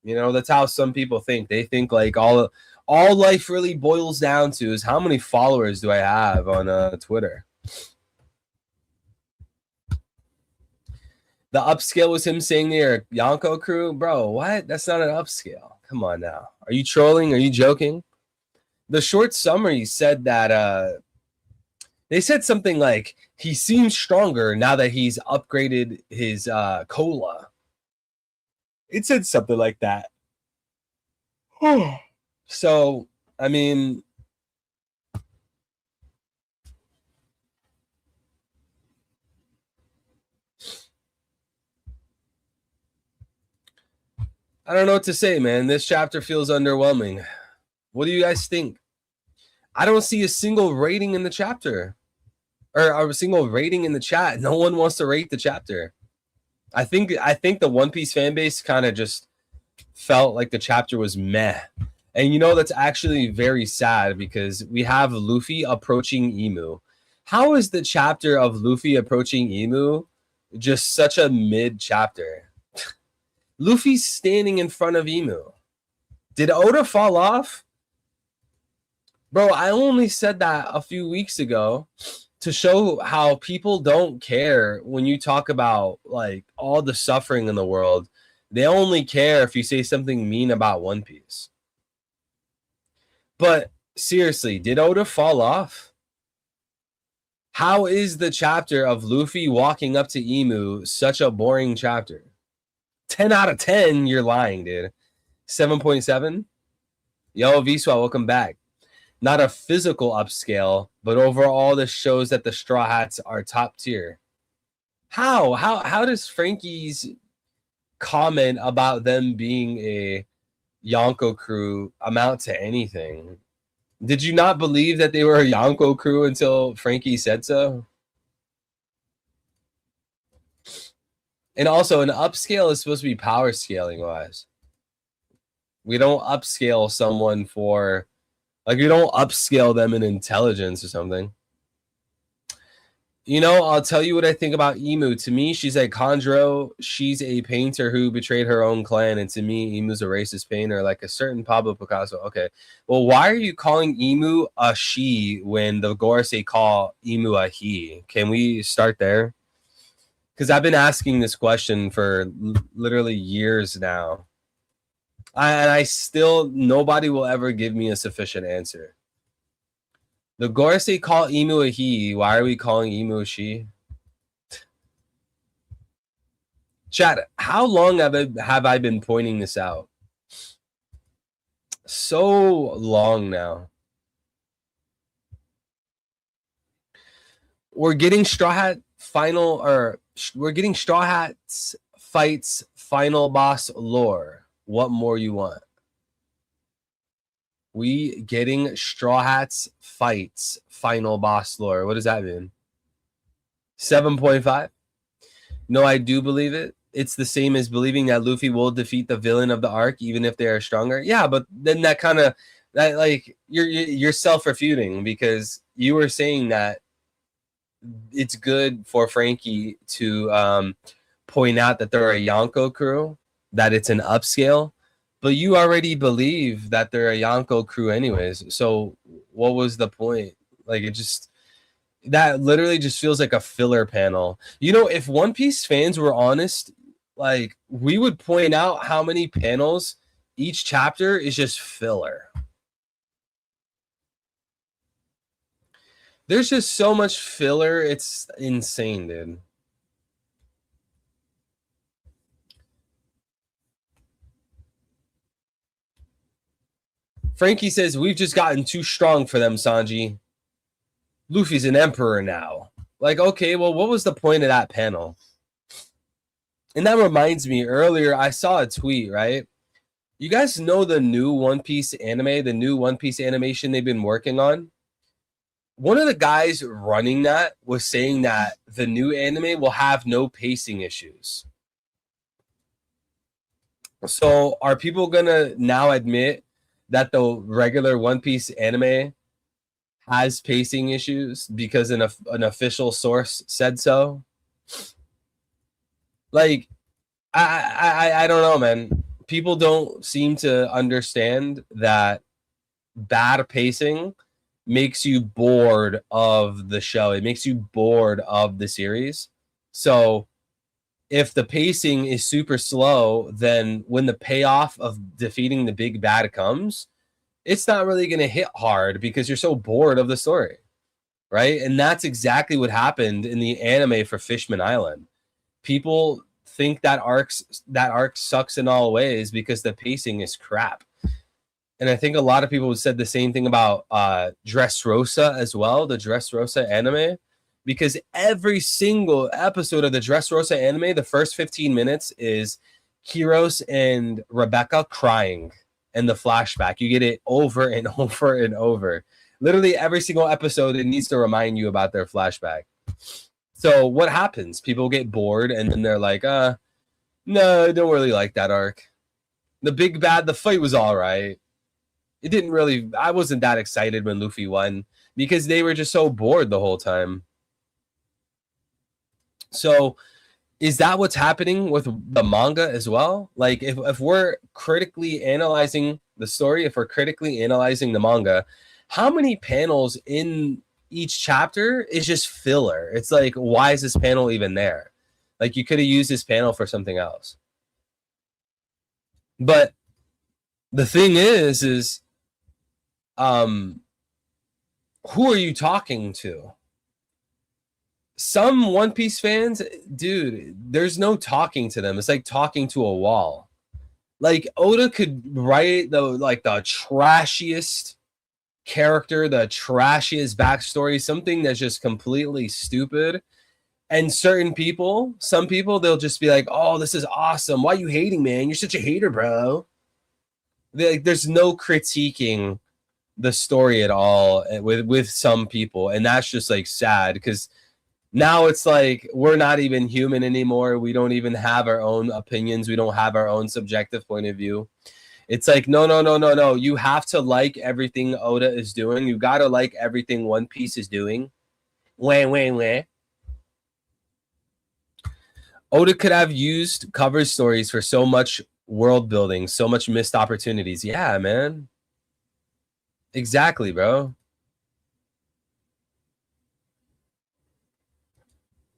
You know, that's how some people think. They think like all life really boils down to is how many followers do I have on Twitter? The upscale was him saying they're a Yonko crew. Bro, what? That's not an upscale. Come on now. Are you trolling? Are you joking? The short summary said that they said something like he seems stronger now that he's upgraded his cola. It said something like that. So, I mean, I don't know what to say, man. This chapter feels underwhelming. What do you guys think? I don't see a single rating in the chapter, or a single rating in the chat. No one wants to rate the chapter. I think the One Piece fan base kind of just felt like the chapter was meh. And you know, that's actually very sad because we have Luffy approaching Imu. How is the chapter of Luffy approaching Imu just such a mid chapter? Luffy's standing in front of Imu. Did Oda fall off? Bro, I only said that a few weeks ago to show how people don't care when you talk about like all the suffering in the world. They only care if you say something mean about One Piece. But seriously, did Oda fall off? How is the chapter of Luffy walking up to Imu such a boring chapter? 10 out of 10, you're lying, dude. 7.7. Yo, Viswa, welcome back. Not a physical upscale, but overall, this shows that the Straw Hats are top tier. How does Frankie's comment about them being a Yonko crew amount to anything? Did you not believe that they were a Yonko crew until Frankie said so? And also, an upscale is supposed to be power scaling wise. We don't upscale someone for, like, we don't upscale them in intelligence or something. You know, I'll tell you what I think about Emu. To me, she's like Chondro. She's a painter who betrayed her own clan. And to me, Emu's a racist painter, like a certain Pablo Picasso. Okay. Well, why are you calling Emu a she when the Gorosei call Emu a he? Can we start there? Because I've been asking this question for literally years now. And I still, nobody will ever give me a sufficient answer. The Gorosei call Emu a he. Why are we calling Emu a she? Chat, how long have I been pointing this out? So long now. We're getting Straw Hat final, or we're getting Straw Hats fights final boss lore. What more you want? We getting Straw Hats fights final boss lore. What does that mean? 7.5. No, I do believe it. It's the same as believing that Luffy will defeat the villain of the arc, even if they are stronger. Yeah, but then that kind of, that, like, you're self-refuting, because you were saying that it's good for Frankie to point out that they're a Yonko crew, that it's an upscale, but you already believe that they're a Yonko crew anyways. So what was the point? Like, it just, that literally just feels like a filler panel. You know, if One Piece fans were honest, like, we would point out how many panels each chapter is just filler. There's just so much filler. It's insane, dude. Frankie says, we've just gotten too strong for them, Sanji. Luffy's an emperor now. Like, okay, well, what was the point of that panel? And that reminds me, earlier I saw a tweet, right? You guys know the new One Piece anime, the new One Piece animation they've been working on? One of the guys running that was saying that the new anime will have no pacing issues. So are people going to now admit that the regular One Piece anime has pacing issues because an official source said so? Like, I don't know, man. People don't seem to understand that bad pacing makes you bored of the show. It makes you bored of the series. So if the pacing is super slow, then when the payoff of defeating the big bad comes, it's not really going to hit hard because you're so bored of the story, right? And that's exactly what happened in the anime for Fishman Island. People think that arc sucks in all ways because the pacing is crap. And I think a lot of people said the same thing about Dressrosa as well, the Dressrosa anime, because every single episode of the Dressrosa anime, the first 15 minutes is Kiros and Rebecca crying, and the flashback. You get it over and over and over. Literally every single episode, it needs to remind you about their flashback. So what happens? People get bored, and then they're like, no, I don't really like that arc. The big bad, the fight was all right. It didn't really, I wasn't that excited when Luffy won because they were just so bored the whole time. So is that what's happening with the manga as well? Like, if we're critically analyzing the story, if we're critically analyzing the manga, how many panels in each chapter is just filler? It's like, why is this panel even there? Like, you could have used this panel for something else. But the thing is who are you talking to? Some One Piece fans, dude, there's no talking to them. It's like talking to a wall. Like Oda could write the trashiest character, the trashiest backstory, something that's just completely stupid. And some people, they'll just be like, "Oh, this is awesome. Why are you hating, man? You're such a hater, bro." There's no critiquing the story at all with some people, and that's just like sad because now it's like we're not even human anymore. We don't even have our own opinions. We don't have our own subjective point of view. It's like no. You have to like everything Oda is doing. You gotta like everything One Piece is doing. Wah. Oda could have used cover stories for so much world building, so much missed opportunities. Yeah, man. Exactly, bro.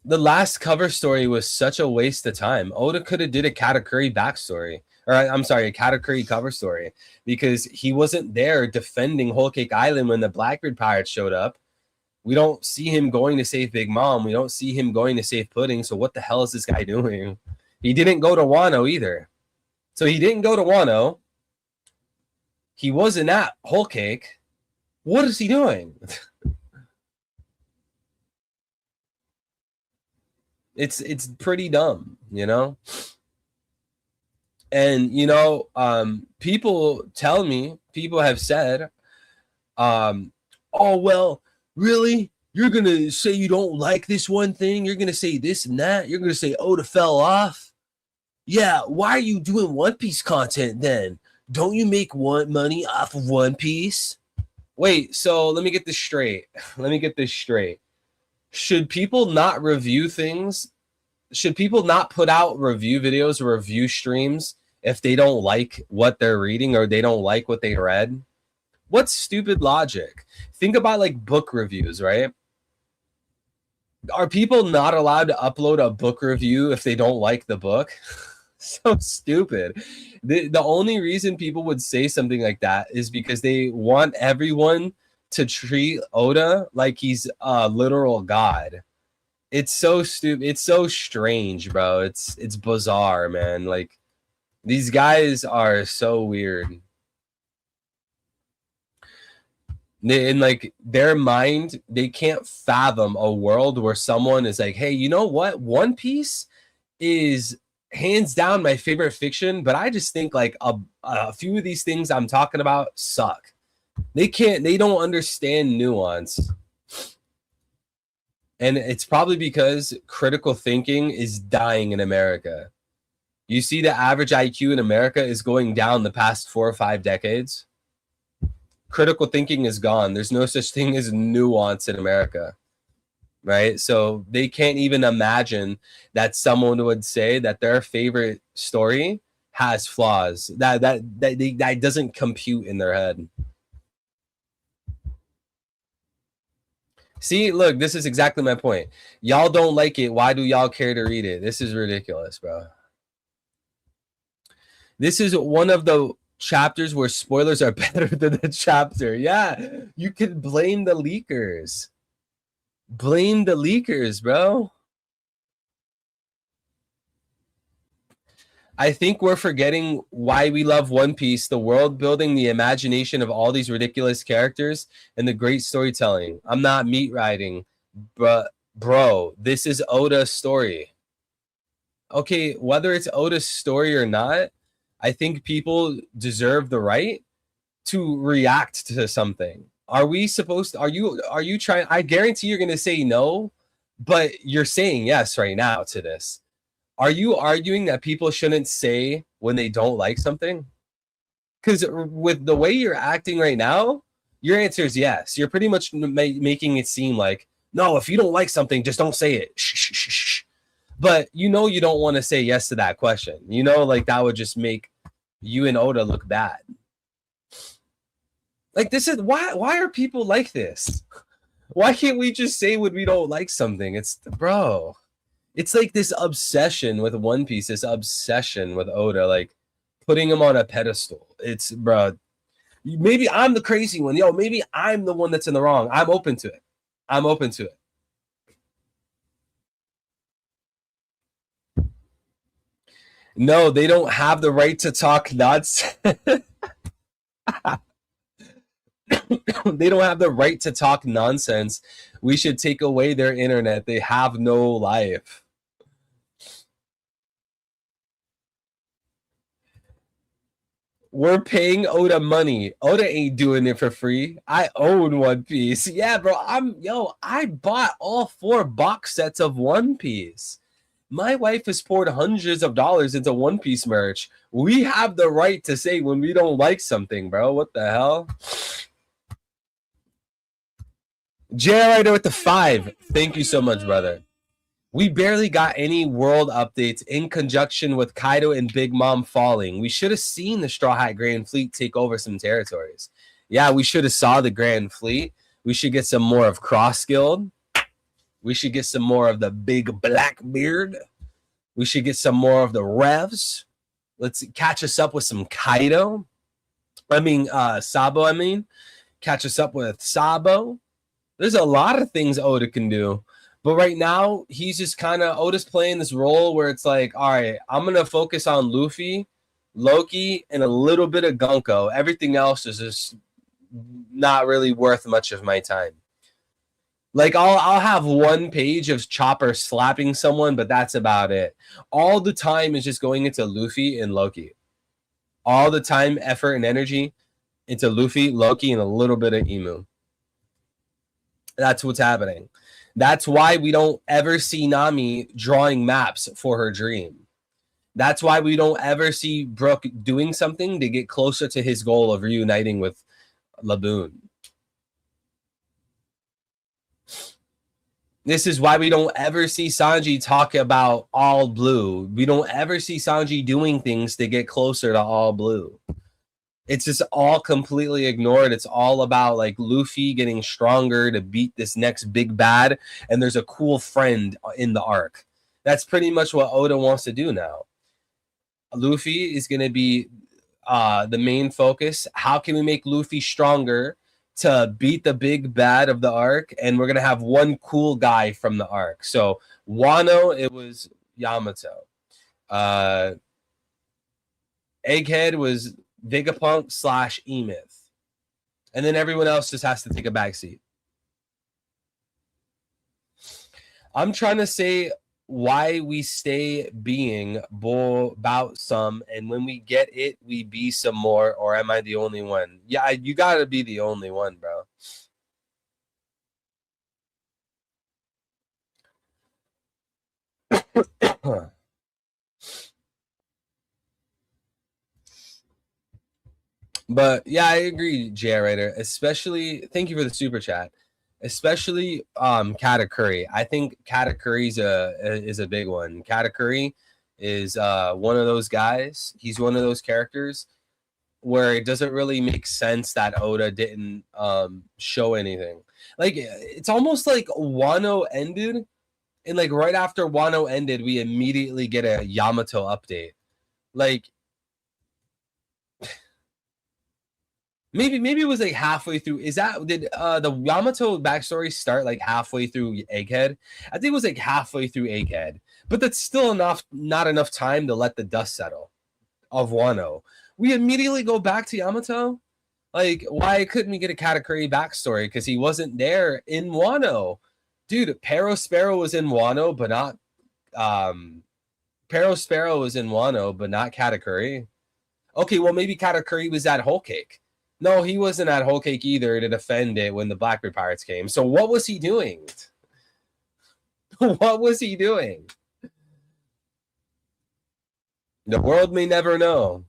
The last cover story was such a waste of time. Oda could have did a Katakuri backstory. Or I'm sorry, a Katakuri cover story. Because he wasn't there defending Whole Cake Island when the Blackbeard Pirates showed up. We don't see him going to save Big Mom. We don't see him going to save Pudding. So what the hell is this guy doing? He didn't go to Wano either. So he didn't go to Wano. He wasn't at Whole Cake. What is he doing? It's pretty dumb, you know? And people tell me, people have said, oh well, really? You're gonna say you don't like this one thing? You're gonna say this and that? You're gonna say Oda fell off? Yeah, why are you doing One Piece content then? Don't you make money off of One Piece? Wait, so let me get this straight. Should people not review things? Should people not put out review videos or review streams if they don't like what they're reading or they don't like what they read? What stupid logic? Think about like book reviews, right? Are people not allowed to upload a book review if they don't like the book? So stupid. The only reason people would say something like that is because they want everyone to treat Oda like he's a literal god. It's so stupid. It's so strange, bro. It's bizarre, man. Like these guys are so weird. In like their mind, they can't fathom a world where someone is like, hey, you know what? One Piece is hands down my favorite fiction, but I just think like a few of these things I'm talking about suck. They don't understand nuance. And it's probably because critical thinking is dying in America. You see the average IQ in America is going down the past 4 or 5 decades. Critical thinking is gone. There's no such thing as nuance in America. Right? So they can't even imagine that someone would say that their favorite story has flaws. That doesn't compute in their head. See, look, this is exactly my point. Y'all don't like it. Why do y'all care to read it? This is ridiculous, bro. This is one of the chapters where spoilers are better than the chapter. Yeah, you could blame the leakers. Blame the leakers, bro. I think we're forgetting why we love One Piece, the world building, the imagination of all these ridiculous characters, and the great storytelling. I'm not meat riding, but bro, this is Oda's story. Okay, whether it's Oda's story or not, I think people deserve the right to react to something. Are you trying? I guarantee you're going to say no, but you're saying yes right now to this. Are you arguing that people shouldn't say when they don't like something? Because with the way you're acting right now, your answer is yes. You're pretty much making it seem like, no, if you don't like something, just don't say it. Shh, shh, shh. But you don't want to say yes to that question. Like that would just make you and Oda look bad. Like this is why are people like this? Why can't we just say when we don't like something? It's like this obsession with One Piece, this obsession with Oda, like putting him on a pedestal. It's bro. Maybe I'm the crazy one. Maybe I'm the one that's in the wrong. I'm open to it. No, they don't have the right to talk nuts. They don't have the right to talk nonsense. We should take away their internet. They have no life. We're paying Oda money. Oda ain't doing it for free. I own One Piece. Yeah, bro. I bought all 4 box sets of One Piece. My wife has poured hundreds of dollars into One Piece merch. We have the right to say when we don't like something, bro. What the hell? JRider with the 5. Thank you so much, brother. We barely got any world updates in conjunction with Kaido and Big Mom falling. We should have seen the Straw Hat Grand Fleet take over some territories. Yeah, we should have saw the Grand Fleet. We should get some more of Cross Guild. We should get some more of the Big Blackbeard. We should get some more of the Revs. Let's catch us up with some Kaido. Sabo, catch us up with Sabo. There's a lot of things Oda can do. But right now, he's just kind of Oda's playing this role where it's like, all right, I'm gonna focus on Luffy, Loki, and a little bit of Gunko. Everything else is just not really worth much of my time. Like I'll have one page of Chopper slapping someone, but that's about it. All the time is just going into Luffy and Loki. All the time, effort, and energy into Luffy, Loki, and a little bit of Imu. That's what's happening. That's why we don't ever see Nami drawing maps for her dream. That's why we don't ever see Brook doing something to get closer to his goal of reuniting with Laboon. This is why we don't ever see Sanji talk about All Blue. We don't ever see Sanji doing things to get closer to All Blue. It's just all completely ignored. It's all about like Luffy getting stronger to beat this next big bad, and there's a cool friend in the arc. That's pretty much what Oda wants to do now. Luffy is going to be the main focus. How can we make Luffy stronger to beat the big bad of the arc? And we're going to have one cool guy from the arc. So Wano, it was Yamato. Egghead was Vegapunk / E-Myth. And then everyone else just has to take a backseat. I'm trying to say why we stay being about some, and when we get it, we be some more, or am I the only one? Yeah, you gotta be the only one, bro. But yeah, I agree, JRider. Especially, thank you for the super chat. Especially Katakuri. I think Katakuri is a big one. Katakuri is one of those guys. He's one of those characters where it doesn't really make sense that Oda didn't show anything. Like it's almost like Wano ended, and like right after Wano ended, we immediately get a Yamato update. Like maybe it was like halfway through. Did the Yamato backstory start like halfway through Egghead? I think it was like halfway through Egghead, but that's still not enough time to let the dust settle of Wano. We immediately go back to Yamato. Like, why couldn't we get a Katakuri backstory? Because he wasn't there in Wano. Dude, Perospero was in Wano, but not Perospero was in Wano, but not Katakuri. Okay, well maybe Katakuri was at Whole Cake. No, he wasn't at Whole Cake either to defend it when the Blackbeard Pirates came. So what was he doing? What was he doing? The world may never know.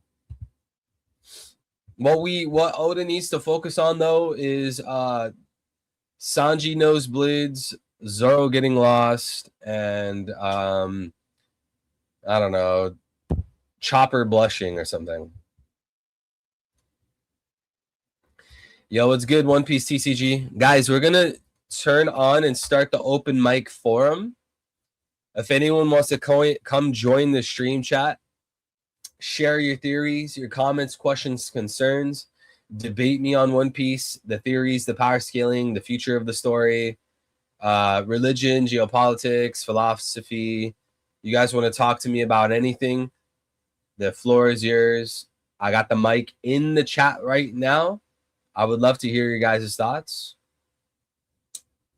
What Oda needs to focus on though is Sanji nosebleeds, Zoro getting lost, and I don't know, Chopper blushing or something. Yo, what's good, One Piece TCG? Guys, we're going to turn on and start the open mic forum. If anyone wants to come join the stream chat, share your theories, your comments, questions, concerns, debate me on One Piece, the theories, the power scaling, the future of the story, religion, geopolitics, philosophy. You guys want to talk to me about anything? The floor is yours. I got the mic in the chat right now. I would love to hear your guys' thoughts.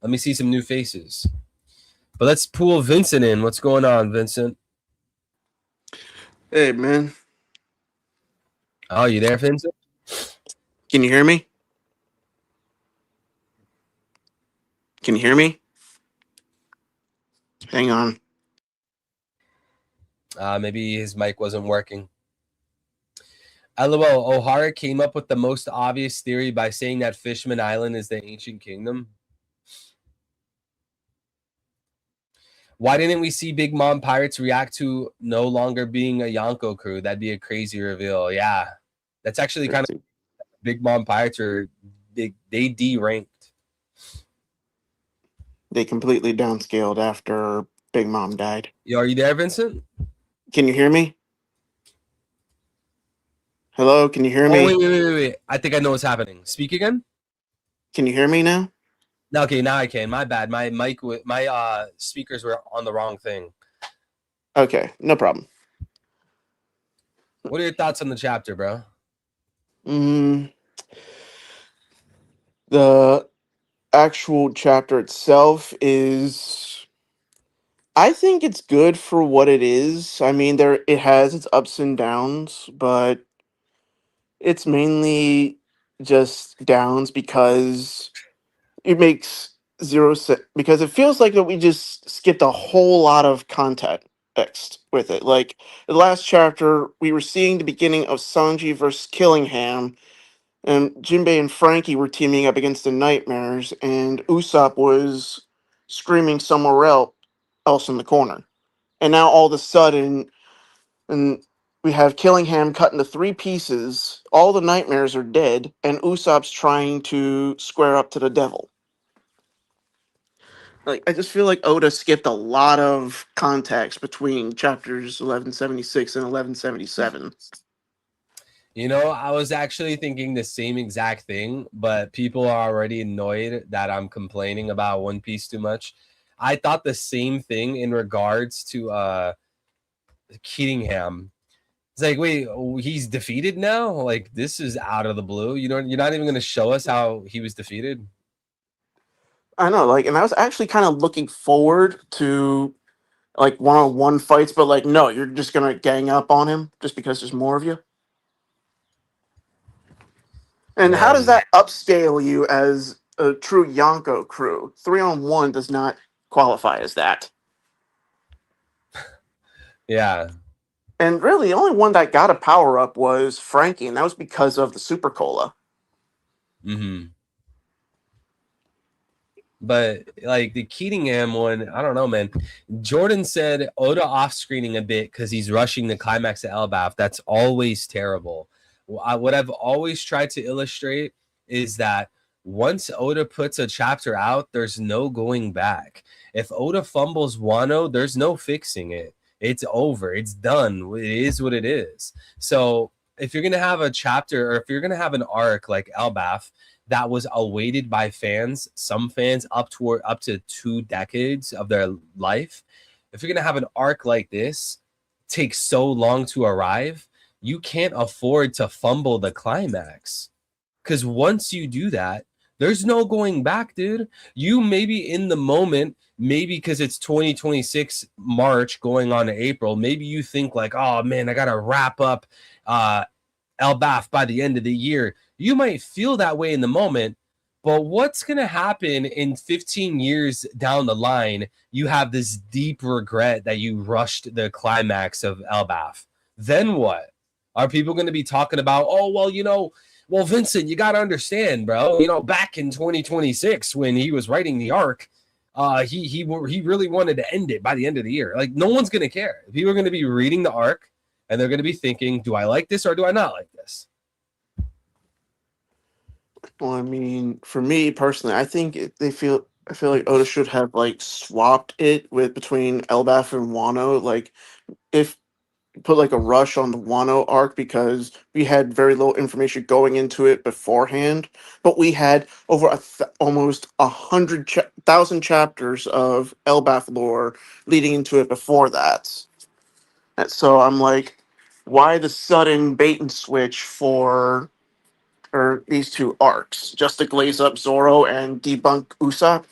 Let me see some new faces. But let's pull Vincent in. What's going on, Vincent? Hey, man. Oh, you there, Vincent? Can you hear me? Can you hear me? Hang on. Maybe his mic wasn't working. LOL, O'Hara came up with the most obvious theory by saying that Fishman Island is the ancient kingdom. Why didn't we see Big Mom Pirates react to no longer being a Yonko crew? That'd be a crazy reveal. Yeah. That's actually kind of Big Mom Pirates are they de-ranked. They completely downscaled after Big Mom died. Yo, are you there, Vincent? Can you hear me? Hello, can you hear Oh, me? wait. I think I know what's happening. Speak again. Can you hear me now? Okay, now I can. My bad. My mic, my speakers were on the wrong thing. Okay, no problem. What are your thoughts on the chapter, bro? The actual chapter itself is, I think it's good for what it is. I mean, it has its ups and downs, but it's mainly just downs because it makes zero sense, because it feels like that we just skipped a whole lot of context with it. Like the last chapter, we were seeing the beginning of Sanji versus Killingham, and Jinbei and Frankie were teaming up against the Nightmares, and Usopp was screaming somewhere else in the corner. And now all of a sudden, and we have Killingham cut into three pieces. All the Nightmares are dead, and Usopp's trying to square up to the devil. Like, I just feel like Oda skipped a lot of context between chapters 1176 and 1177. You know, I was actually thinking the same exact thing, but people are already annoyed that I'm complaining about One Piece too much. I thought the same thing in regards to Kettingham. It's like, wait, he's defeated now? Like, this is out of the blue. You're not even going to show us how he was defeated. I know, like, and I was actually kind of looking forward to like one-on-one fights, but like, no, you're just gonna gang up on him just because there's more of you. And how does Man, that upscale you as a true Yonko crew? 3-on-1 does not qualify as that. yeah. And really, the only one that got a power up was Frankie, and that was because of the Super Cola. Mm-hmm. But like the Kettingham one, I don't know, man. Jordan said Oda off screening a bit because he's rushing the climax of Elbaf. That's always terrible. What I've always tried to illustrate is that once Oda puts a chapter out, there's no going back. If Oda fumbles Wano, there's no fixing it. It's over. It's done. It is what it is. So if you're gonna have a chapter or if you're gonna have an arc like Elbaf that was awaited by fans, some fans up to 2 decades of their life. If you're gonna have an arc like this take so long to arrive, you can't afford to fumble the climax. Because once you do that, there's no going back, dude. You maybe in the moment, maybe because it's 2026 March going on to April, maybe you think like, oh man, I gotta wrap up Elbaf by the end of the year. You might feel that way in the moment, but what's going to happen in 15 years down the line? You have this deep regret that you rushed the climax of Elbaf. Then what? Are people going to be talking about, oh, well, Vincent, you got to understand, bro, back in 2026 when he was writing the arc, he really wanted to end it by the end of the year. Like, no one's going to care. People are going to be reading the arc and they're going to be thinking, do I like this or do I not like this? Well, I mean, for me personally, I think I feel like Oda should have like swapped it with between Elbaf and Wano. Like, if put like a rush on the Wano arc, because we had very little information going into it beforehand, but we had over almost 100,000 chapters of Elbaf lore leading into it before that. And so I'm like, why the sudden bait and switch for or these two arcs just to glaze up Zoro and debunk Usopp?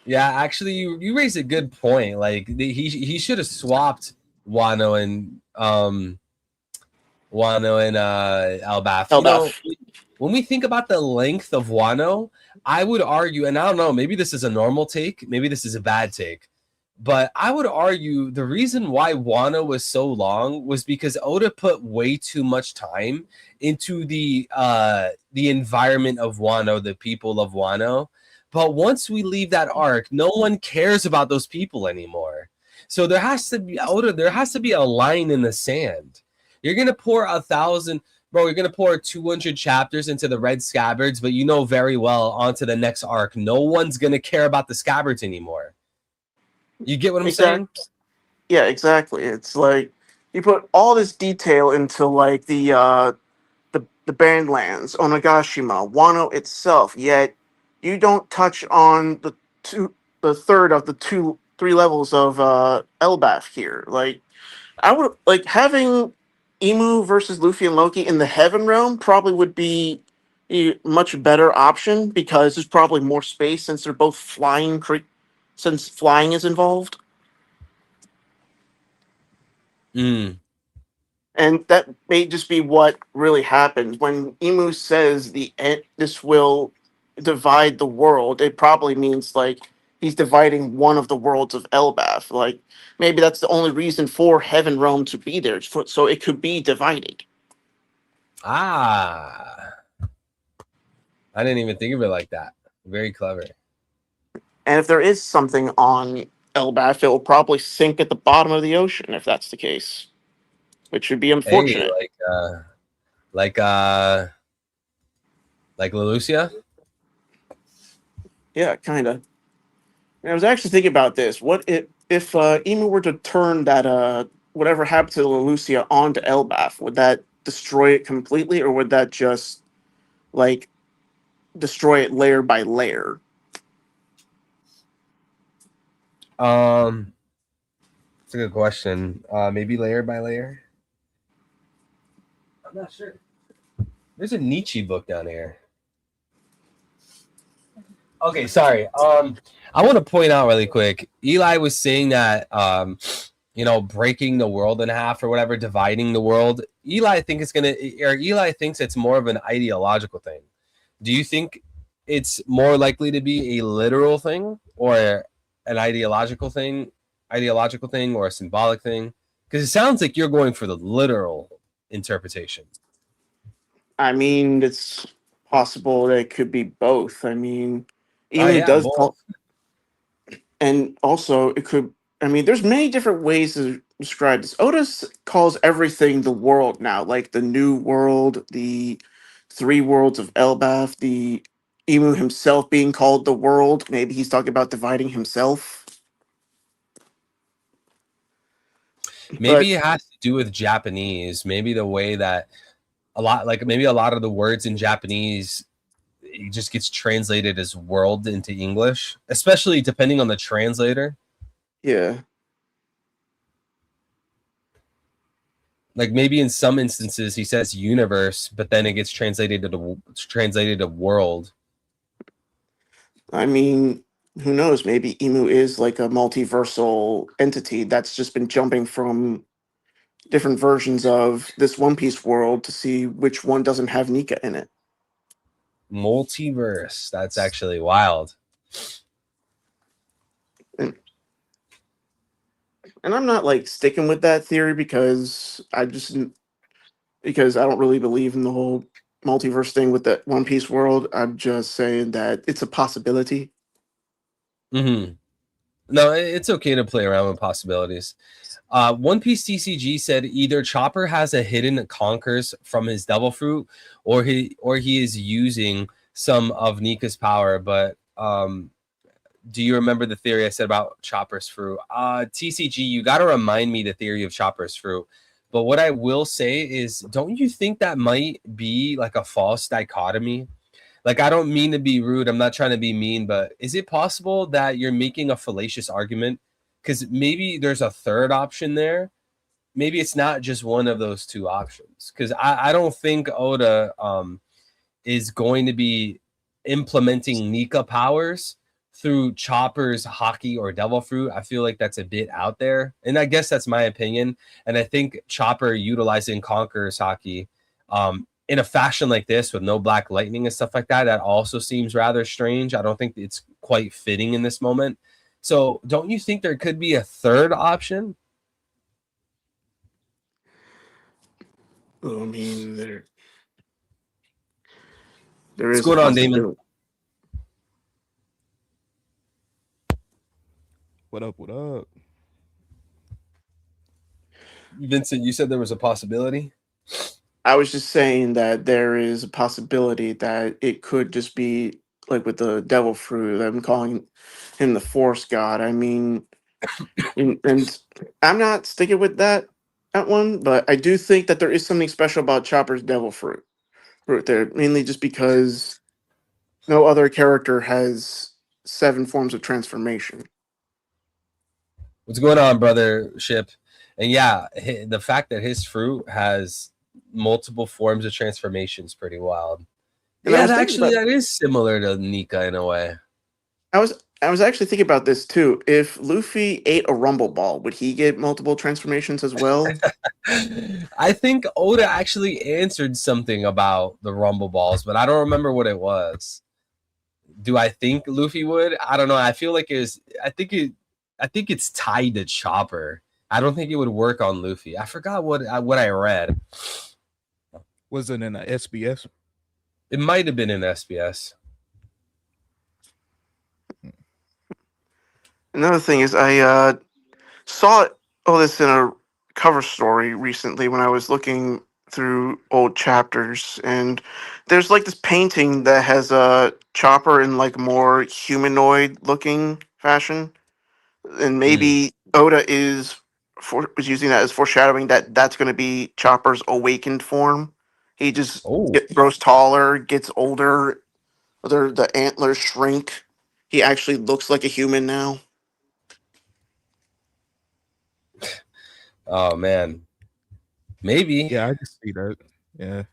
Yeah, actually, you raised a good point. Like he should have swapped Wano and Elbaf. You know, Elbaf. when we think about the length of Wano, I would argue, and I don't know, maybe this is a normal take, maybe this is a bad take, but I would argue the reason why Wano was so long was because Oda put way too much time into the environment of Wano, the people of Wano. But once we leave that arc, no one cares about those people anymore. So there has to be Oda, there has to be a line in the sand. You're gonna pour 1,000, bro. You're gonna pour 200 chapters into the Red Scabbards, but you know very well onto the next arc, no one's gonna care about the Scabbards anymore. You get what I'm saying? Exactly. Yeah, exactly. It's like you put all this detail into like the Bandlands, Onagashima, Wano itself, yet you don't touch on the third of the three levels of Elbaf here. Like I would like having Emu versus Luffy and Loki in the Heaven Realm probably would be a much better option because there's probably more space since they're both since flying is involved. Mm. And that may just be what really happens when Emu says this will divide the world. It probably means like he's dividing one of the worlds of Elbaf. Like maybe that's the only reason for Heaven Realm to be there, so it could be divided. Ah, I didn't even think of it like that. Very clever. And if there is something on Elbaf, it will probably sink at the bottom of the ocean if that's the case, which would be Hey, unfortunate. like uh, like Leloucia. Yeah, kind of. I was actually thinking about this. What if Emu were to turn that whatever happened to Leloucia onto Elbaf? Would that destroy it completely, or would that just like destroy it layer by layer? It's a good question. Maybe layer by layer. I'm not sure. There's a Nietzsche book down here. Okay, sorry. I want to point out really quick. Eli was saying that breaking the world in half or whatever, dividing the world. Eli thinks it's more of an ideological thing. Do you think it's more likely to be a literal thing or an ideological thing or a symbolic thing? Because it sounds like you're going for the literal interpretation. I mean, it's possible that it could be both. I mean, Oh Emu yeah, does both. call, and also it could. I mean, there's many different ways to describe this. Otis calls everything the world now, like the new world, the three worlds of Elbaf, the Emu himself being called the world. Maybe he's talking about dividing himself. But Maybe it has to do with Japanese. Maybe the way that maybe a lot of the words in Japanese it just gets translated as world into English, especially depending on the translator. yeah, Like maybe in some instances he says universe, but then it gets translated to world. I mean, who knows? Maybe Emu is like a multiversal entity that's just been jumping from different versions of this One Piece world to see which one doesn't have Nika in it. Multiverse. That's actually wild. And, and I'm not like sticking with that theory because I don't really believe in the whole multiverse thing with the One Piece world. I'm just saying that it's a possibility. Mm-hmm. No, it's okay to play around with possibilities. One Piece TCG said either Chopper has a hidden conquers from his devil fruit, or he is using some of Nika's power. But do you remember the theory I said about Chopper's fruit? TCG, you got to remind me the theory of Chopper's fruit. But what I will say is, don't you think that might be like a false dichotomy? Like, I don't mean to be rude. I'm not trying to be mean, but is it possible that you're making a fallacious argument? Because maybe there's a third option there maybe it's not just one of those two options, because I don't think Oda is going to be implementing Nika powers through Chopper's Haki or Devil Fruit. I feel like that's a bit out there, and I guess that's my opinion. And I think Chopper utilizing Conqueror's Haki in a fashion like this with no Black Lightning and stuff like that, that also seems rather strange. I don't think it's quite fitting in this moment. So don't you think there could be a third option? I mean, there What's is a going on, Damon? possibility. What up? What up? Vincent, you said there was a possibility. I was just saying that there is a possibility that it could just be like with the devil fruit. I'm calling him the force god. I mean, and I'm not sticking with that one, but I do think that there is something special about Chopper's devil fruit there, mainly just because no other character has 7 forms of transformation. What's going on, brother Ship? And yeah, the fact that his fruit has multiple forms of transformation is pretty wild. And Yeah, that is similar to Nika in a way. I was actually thinking about this too. If Luffy ate a Rumble Ball, would he get multiple transformations as well? I think Oda actually answered something about the Rumble Balls, but I don't remember what it was. Do I think Luffy would? I don't know. I feel like I think it's tied to Chopper. I don't think it would work on Luffy. I forgot what I read. Was it in a SBS? It might have been in SBS. Another thing is, I saw all this in a cover story recently when I was looking through old chapters, and there's like this painting that has a Chopper in like more humanoid looking fashion, and maybe Oda is using that as foreshadowing that that's going to be Chopper's awakened form. He just grows taller, gets older. The antlers shrink. He actually looks like a human now. Oh man, maybe. Yeah, I can see that. Yeah,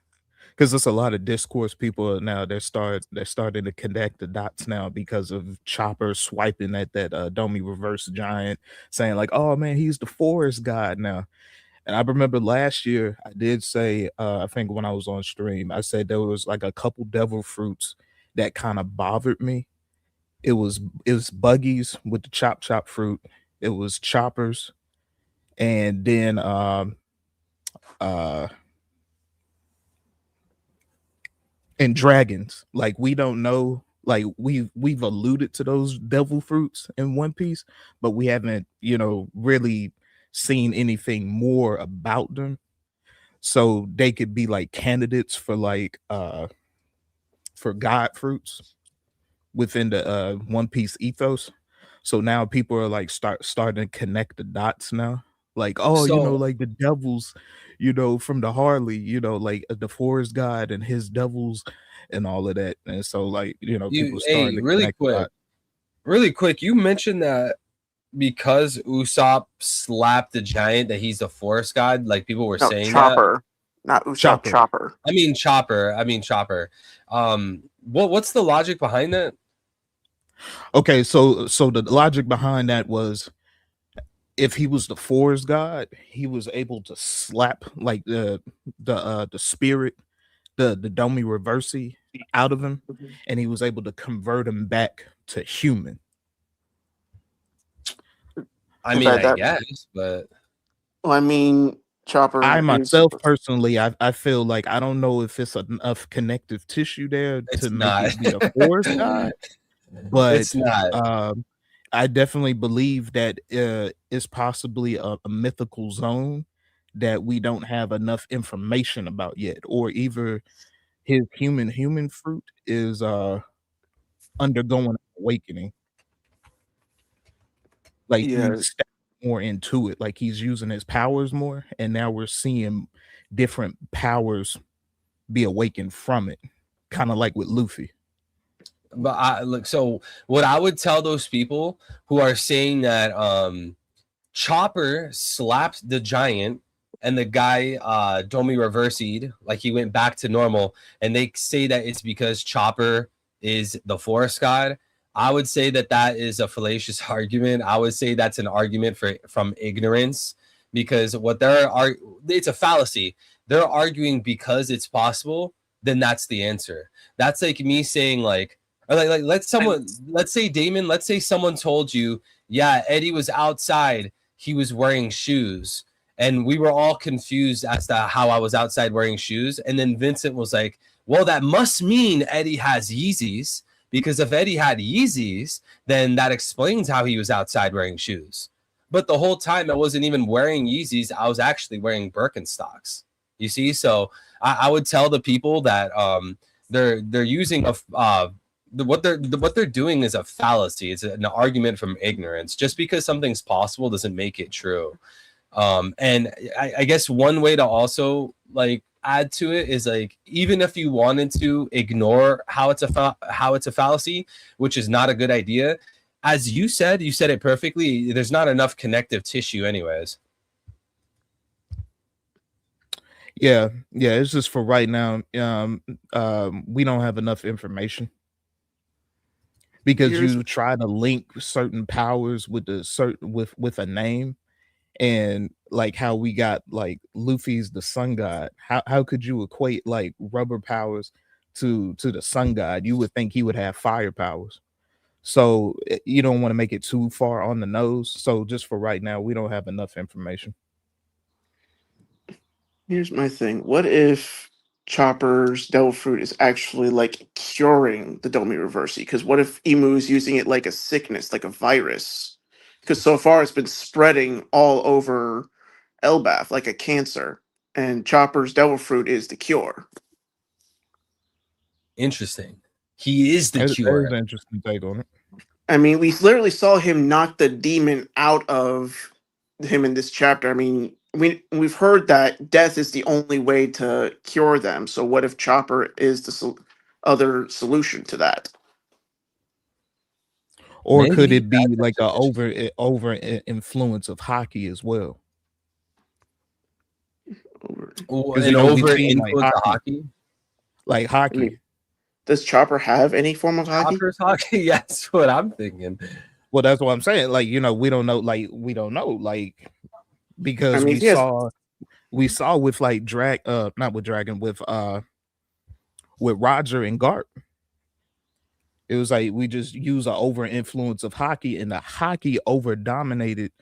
because there's a lot of discourse. People now they're starting to connect the dots now because of Chopper swiping at that Domi reverse giant, saying like, "Oh man, he's the forest god now." And I remember last year I did say, I think when I was on stream, I said there was like a couple devil fruits that kind of bothered me. It was Buggies with the chop fruit. It was Choppers, and then and dragons. Like we don't know. Like we've alluded to those devil fruits in One Piece, but we haven't, really seen anything more about them. So they could be like candidates for for god fruits within the One Piece ethos. So now people are like starting to connect the dots now. Like, oh, like the devils, from the Harley, like the forest god and his devils and all of that. And so like, people starting to really quick, you mentioned that because Usopp slapped the giant that he's the forest god, like people were saying Chopper, not Usopp. Chopper. I mean Chopper. What's the logic behind that? Okay, so the logic behind that was if he was the forest god, he was able to slap like the spirit, the Domi Reversi out of him, and he was able to convert him back to human. I mean, I guess, but well, I mean, Chopper. I myself personally, I feel like I don't know if it's enough connective tissue there to make it be a forest god, but it's not. I definitely believe that it's possibly a mythical zone that we don't have enough information about yet, or either his human fruit is undergoing awakening. Like he's more into it, like he's using his powers more, and now we're seeing different powers be awakened from it, kind of like with Luffy. But so what I would tell those people who are saying that Chopper slapped the giant and the guy Domi reversied, like he went back to normal, and they say that it's because Chopper is the forest god. I would say that that is a fallacious argument. I would say that's an argument from ignorance, because what it's a fallacy. They're arguing because it's possible, then that's the answer. That's like me saying like let's say Damon, let's say someone told you, yeah, Eddie was outside, he was wearing shoes, and we were all confused as to how I was outside wearing shoes, and then Vincent was like, well, that must mean Eddie has Yeezys, because if Eddie had Yeezys, then that explains how he was outside wearing shoes. But the whole time I wasn't even wearing Yeezys, I was actually wearing Birkenstocks. You see, so I would tell the people that they're using what they're doing is a fallacy. It's an argument from ignorance. Just because something's possible doesn't make it true. And I guess one way to also like add to it is like, even if you wanted to ignore how it's a fallacy, which is not a good idea, as you said it perfectly. There's not enough connective tissue, anyways. Yeah, it's just for right now. We don't have enough information, because you try to link certain powers with with a name, and like how we got like Luffy's the sun god. How could you equate like rubber powers to the sun god? You would think he would have fire powers. So you don't want to make it too far on the nose. So just for right now, we don't have enough information. Here's my thing. What if Chopper's Devil Fruit is actually like curing the Domi Reversi? Because what if Emu is using it like a sickness, like a virus? Because so far it's been spreading all over Elbaf like a cancer, and Chopper's Devil Fruit is the cure. Interesting. He is the cure. That is an interesting take on it. I mean, we literally saw him knock the demon out of him in this chapter. I mean, we've heard that death is the only way to cure them. So what if Chopper is the other solution to that? Or maybe could it be like a over influence of Haki as well? Because an over influence of Haki? Like Haki. I mean, does Chopper have any form of Haki? Chopper's Haki? Yeah, that's what I'm thinking. Well, that's what I'm saying. Like, you know, we don't know. Like, because I mean, we saw with like not with Dragon, with Roger and Garp. It was like we just use an over influence of Haki, and the Haki over dominated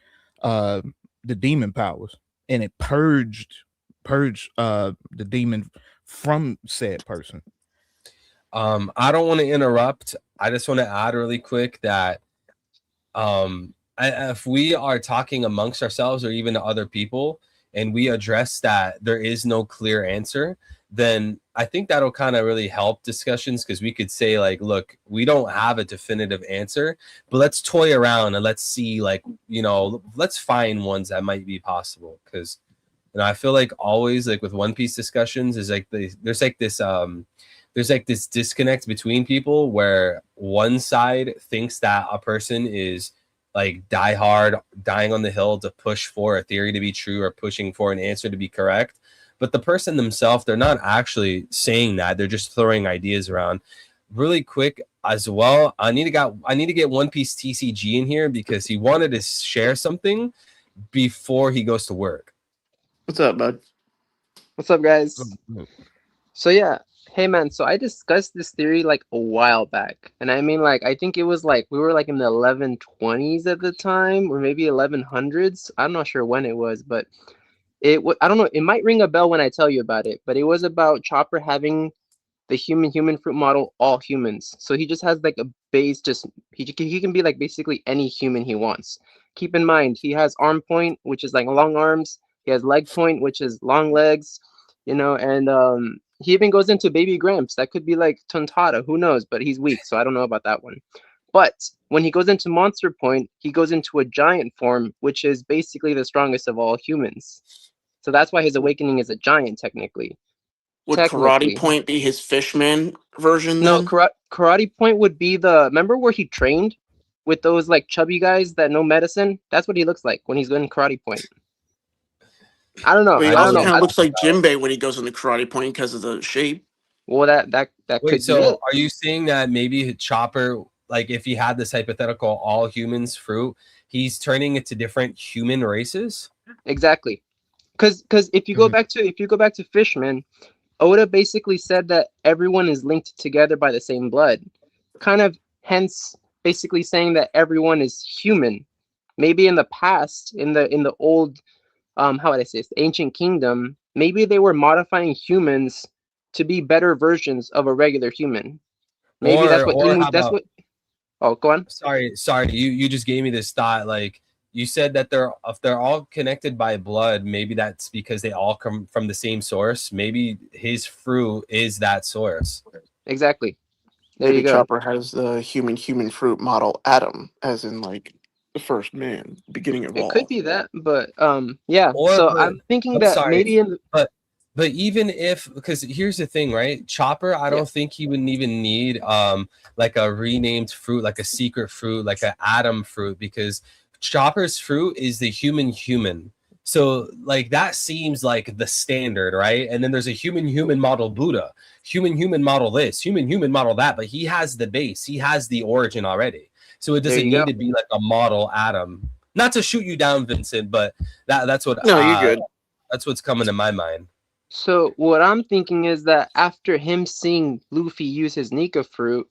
the demon powers, and it purged the demon from said person. I don't want to interrupt. I just want to add really quick that if we are talking amongst ourselves or even to other people, and we address that there is no clear answer, then I think that'll kind of really help discussions, because we could say like, look, we don't have a definitive answer, but let's toy around and let's see, like, you know, let's find ones that might be possible. Because, you know, I feel like always like with One Piece discussions is like there's like this disconnect between people where one side thinks that a person is like die hard, dying on the hill to push for a theory to be true or pushing for an answer to be correct. But the person themselves, they're not actually saying that. They're just throwing ideas around. Really quick as well, I need to get One Piece TCG in here, because he wanted to share something before he goes to work. What's up, bud? What's up, guys? So yeah, hey man, so I discussed this theory like a while back, and I mean, like, I think it was like we were like in the 1120s at the time, or maybe 1100s. I'm not sure when it was, but I don't know, it might ring a bell when I tell you about it, but it was about Chopper having the human fruit model, all humans. So he just has like a base, just he can be like basically any human he wants. Keep in mind, he has arm point, which is like long arms. He has leg point, which is long legs, you know, and he even goes into baby Gramps. That could be like Tontada, who knows, but he's weak, so I don't know about that one. But when he goes into monster point, he goes into a giant form, which is basically the strongest of all humans. So that's why his awakening is a giant, technically. Would Karate Point be his Fishman version? No, Karate Point would be remember where he trained with those like chubby guys that know medicine? That's what he looks like when he's in Karate Point. I don't know. Wait, he I I don't also know know. kind of looks like Jinbei when he goes into Karate Point because of the I don't shape. know. that. Looks like Jinbei when he goes into Karate Point because of the shape. Well, that Wait, could be so it. are you saying that maybe Chopper, like if he had this hypothetical all humans fruit, he's turning it to different human races? Exactly. Because if you go Mhm. back to Fishman, Oda basically said that everyone is linked together by the same blood, kind of hence basically saying that everyone is human. Maybe in the past, in the old how would I say this, the ancient kingdom, maybe they were modifying humans to be better versions of a regular human. Maybe that's what Or Imu. how That's about, what. Oh, go on. sorry, you just gave me this thought. Like you said that if they're all connected by blood, maybe that's because they all come from the same source. Maybe his fruit is that source. Exactly. There Maybe you go. Chopper has the human fruit model Adam, as in like the first man, beginning of It could all. be that, but yeah. Or So but I'm thinking I'm that sorry, maybe in but even if, because here's the thing, right? Chopper, I yeah, don't think he wouldn't even need like a renamed fruit, like a secret fruit, like an Adam fruit, because Chopper's fruit is the human. So like that seems like the standard, right? And then there's a human model Buddha, human model this, human model that, but he has the base, he has the origin already. So it there doesn't you need go. to be like a model Adam. Not to shoot you down, Vincent, but that's what No, you're good. that's what's coming to my mind. So what I'm thinking is that after him seeing Luffy use his Nika fruit,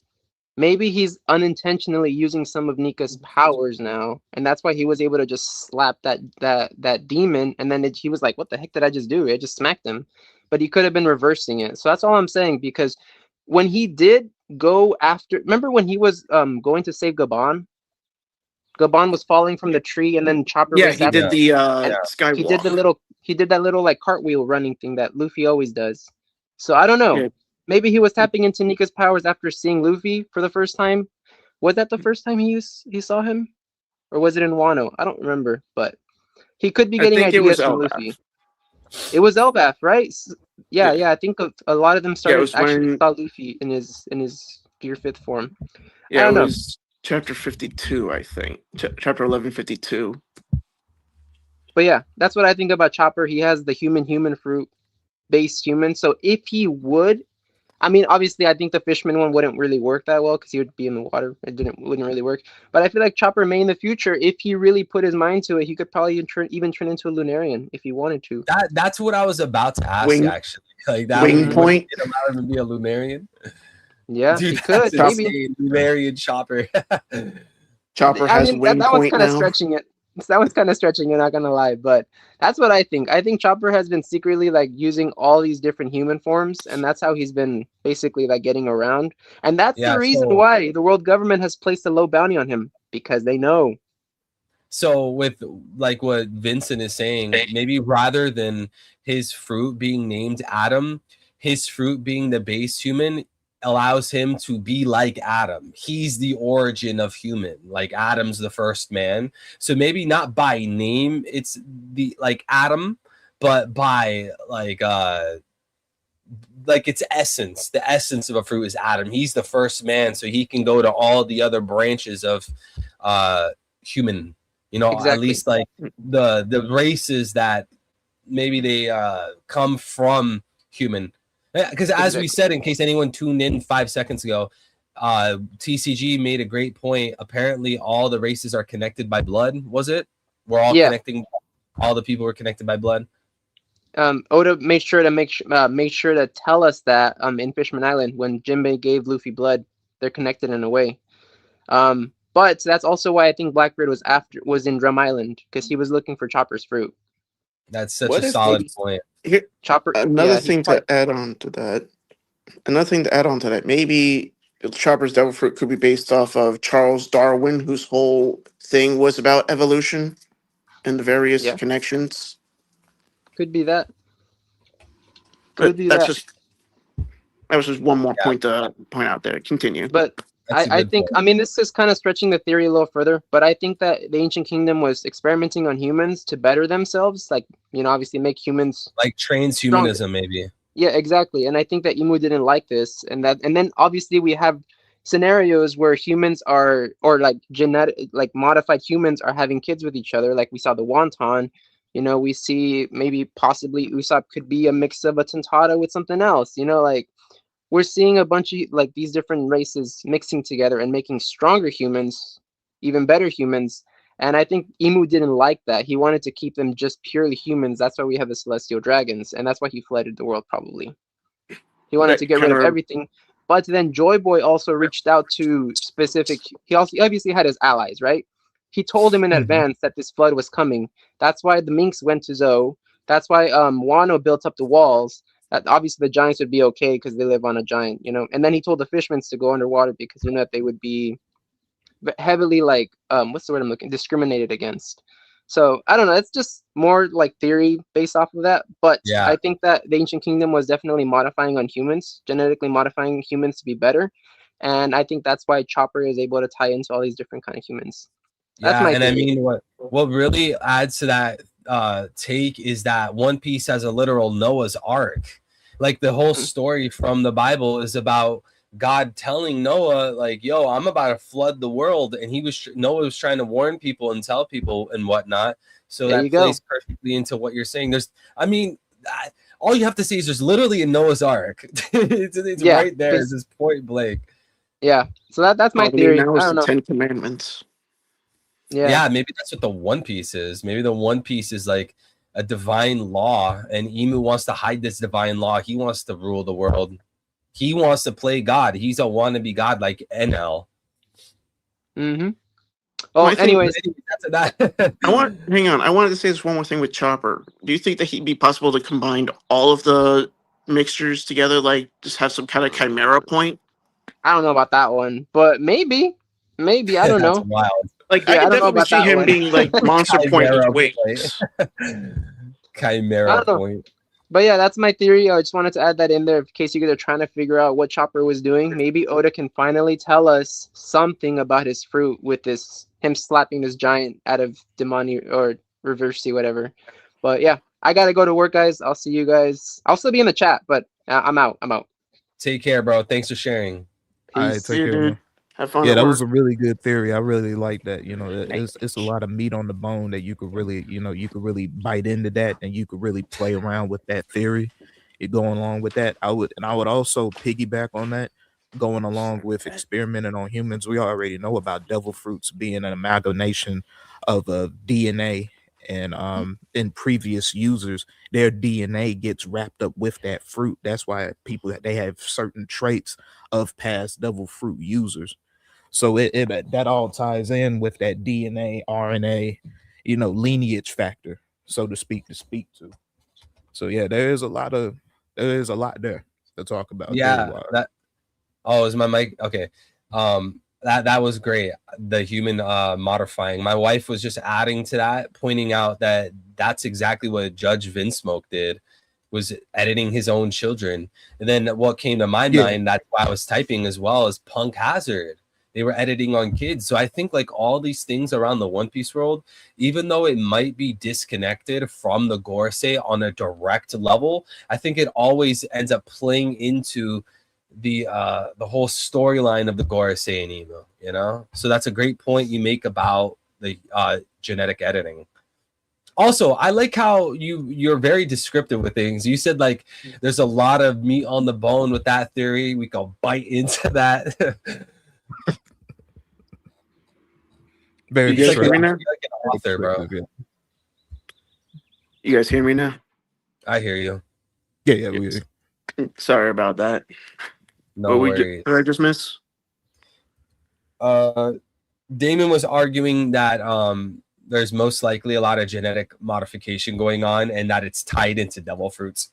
maybe he's unintentionally using some of Nika's powers now, and that's why he was able to just slap that demon, and then he was like, "What the heck did I just do? I just smacked him," but he could have been reversing it. So that's all I'm saying, because when he did go after, remember when he was going to save Gabon? Gabon was falling from the tree, and then Chopper Yeah, raced he after did Yeah, him, the and yeah. skywalk. he did that little like cartwheel running thing that Luffy always does. So I don't know. Yeah, Maybe he was tapping into Nika's powers after seeing Luffy for the first time. Was that the first time he saw him, or was it in Wano? I don't remember, but he could be I getting think it was ideas from Elbaf. Luffy. It was Elbaf, right? Yeah, Yeah, yeah. I think a lot of them yeah, it started was actually when. saw Luffy in his Gear Fifth form. I Yeah, it don't know, was chapter 52, I think. Chapter 1152. but yeah, that's what I think about Chopper. He has the human fruit based human. So if he would, I mean, obviously, I think the Fishman one wouldn't really work that well because he would be in the water. Wouldn't really work. But I feel like Chopper may in the future, if he really put his mind to it, he could probably even turn into a Lunarian if he wanted to. That's what I was about to ask Wing actually. Like that Wing Hmm. would Point. it allow him to be a Lunarian? Yeah, Dude, he that's could Chop, maybe. insane. Lunarian Chopper. Chopper I has mean, that, Wing that one's Point kind of now. stretching it. That one's kind of stretching it, not gonna lie, but that's what I think. I think Chopper has been secretly like using all these different human forms, and that's how he's been basically like getting around. And that's the Yeah, reason so why the world government has placed a low bounty on him because they know. with like what Vincent is saying, maybe rather than his fruit being named Adam, his fruit being the base human allows him to be like Adam. He's the origin of human. Like Adam's the first man. So maybe not by name, it's the like Adam, but by like its essence. The essence of a fruit is Adam. He's the first man, so he can go to all the other branches of human. You know, at Exactly. least like the races that maybe they come from human. Because as we Exactly. said, in case anyone tuned in 5 seconds ago, TCG made a great point. Apparently, all the races are connected by blood. Was it? We're all Yeah. connecting. All the people were connected by blood. Oda made sure to make sure to tell us that in Fishman Island when Jinbei gave Luffy blood, they're connected in a way. But that's also why I think Blackbeard was in Drum Island because he was looking for Chopper's fruit. That's such a What if solid maybe point. here Chopper, another yeah, he's thing part. to add on to that? Another thing to add on to that, maybe Chopper's Devil Fruit could be based off of Charles Darwin, whose whole thing was about evolution and the various Yeah, connections. could be that. Could But be that. that was just one more Yeah, point to point out there. Continue. But that's a I good think, point. I mean, this is kind of stretching the theory a little further, but I think that the Ancient Kingdom was experimenting on humans to better themselves, like, obviously make humans Like stronger. transhumanism, maybe. Yeah, exactly. And I think that Imu didn't like this, and then obviously we have scenarios where humans are, or like genetic, like modified humans are having kids with each other, like we saw the Wonton, You know, we see maybe possibly Usopp could be a mix of a Tontatta with something else. You know, like we're seeing a bunch of like these different races mixing together and making stronger humans, even better humans. And I think Emu didn't like that. He wanted to keep them just purely humans. That's why we have the celestial dragons, and that's why he flooded the world probably. He wanted to That get rid kind of of everything. But then Joy Boy also reached out to specific. He obviously had his allies, right? He told him in Mhm. advance that this flood was coming. That's why the minks went to Zoe. That's why Wano built up the walls. That obviously the giants would be okay because they live on a giant, you know. And then he told the fishermen to go underwater because you know that they would be heavily like what's the word I'm looking, discriminated against. So I don't know. It's just more like theory based off of that. But Yeah, I think that the ancient kingdom was definitely modifying on humans, genetically modifying humans to be better. And I think that's why Chopper is able to tie into all these different kind of humans. That's yeah, my and I theory. mean, what really adds to that take is that One Piece has a literal Noah's Ark. Like the whole story from the Bible is about God telling Noah, like, "Yo, I'm about to flood the world," and Noah was trying to warn people and tell people and whatnot. So There you that go. plays perfectly into what you're saying. I mean, all you have to say is there's literally a Noah's Ark. It's Yeah, right there. It's because just point blank. yeah. So that's my all we need theory. now I is don't the know. 10 Commandments. Yeah. Yeah, maybe that's what the One Piece is. Maybe the One Piece is like a divine law, and Emu wants to hide this divine law. He wants to rule the world. He wants to play God. He's a wannabe God like NL. Mm-hmm. Well, Well, I think anyways, That's that. hang on. I wanted to say this one more thing with Chopper. Do you think that he'd be possible to combine all of the mixtures together, like just have some kind of chimera point? I don't know about that one, but maybe, I don't That's know. wild. Like I Yeah, I could don't know definitely about see that him one. being like Monster Point with Chimera point. weights. I Chimera don't know. point. But yeah, that's my theory. I just wanted to add that in there in case you guys are trying to figure out what Chopper was doing. Maybe Oda can finally tell us something about his fruit with this him slapping this giant out of Demoni or Reversi, whatever. But yeah, I gotta go to work, guys. I'll see you guys. I'll still be in the chat, but I'm out. I'm out. Take care, bro. Thanks for sharing. All right, Peace. See take you, care, man. dude. Have fun Yeah, at that was work. a really good theory. I really like that. You know, it's a Language. lot of meat on the bone that you could really, you could really bite into that, and you could really play around with that theory. It going along with that, I would also piggyback on that, going along with experimenting on humans. We already know about devil fruits being an amalgamation of DNA, and in previous users, their DNA gets wrapped up with that fruit. That's why they have certain traits of past devil fruit users. So that all ties in with that DNA, RNA, lineage factor, so to speak, to. So yeah, there is a lot there to talk about theory Yeah, wise. that. Oh, is my mic okay? That was great. The human modifying. My wife was just adding to that, pointing out that that's exactly what Judge Vince Smoke did, was editing his own children. And then what came to my Yeah, mind, that's why I was typing as well, as Punk Hazard. They were editing on kids. So I think like all these things around the One Piece world, even though it might be disconnected from the Gorosei on a direct level, I think it always ends up playing into the whole storyline of the Gorosei and Emu, you know? So that's a great point you make about the genetic editing. Also, I like how you're very descriptive with things. You said like there's a lot of meat on the bone with that theory. We can bite into that. very You guys hear me descriptive. now? You're like an author, bro. You guys hear me now? I hear you. Yeah, Yes. Sorry about that. No What worries. did I just miss? Damon was arguing that there's most likely a lot of genetic modification going on and that it's tied into devil fruits.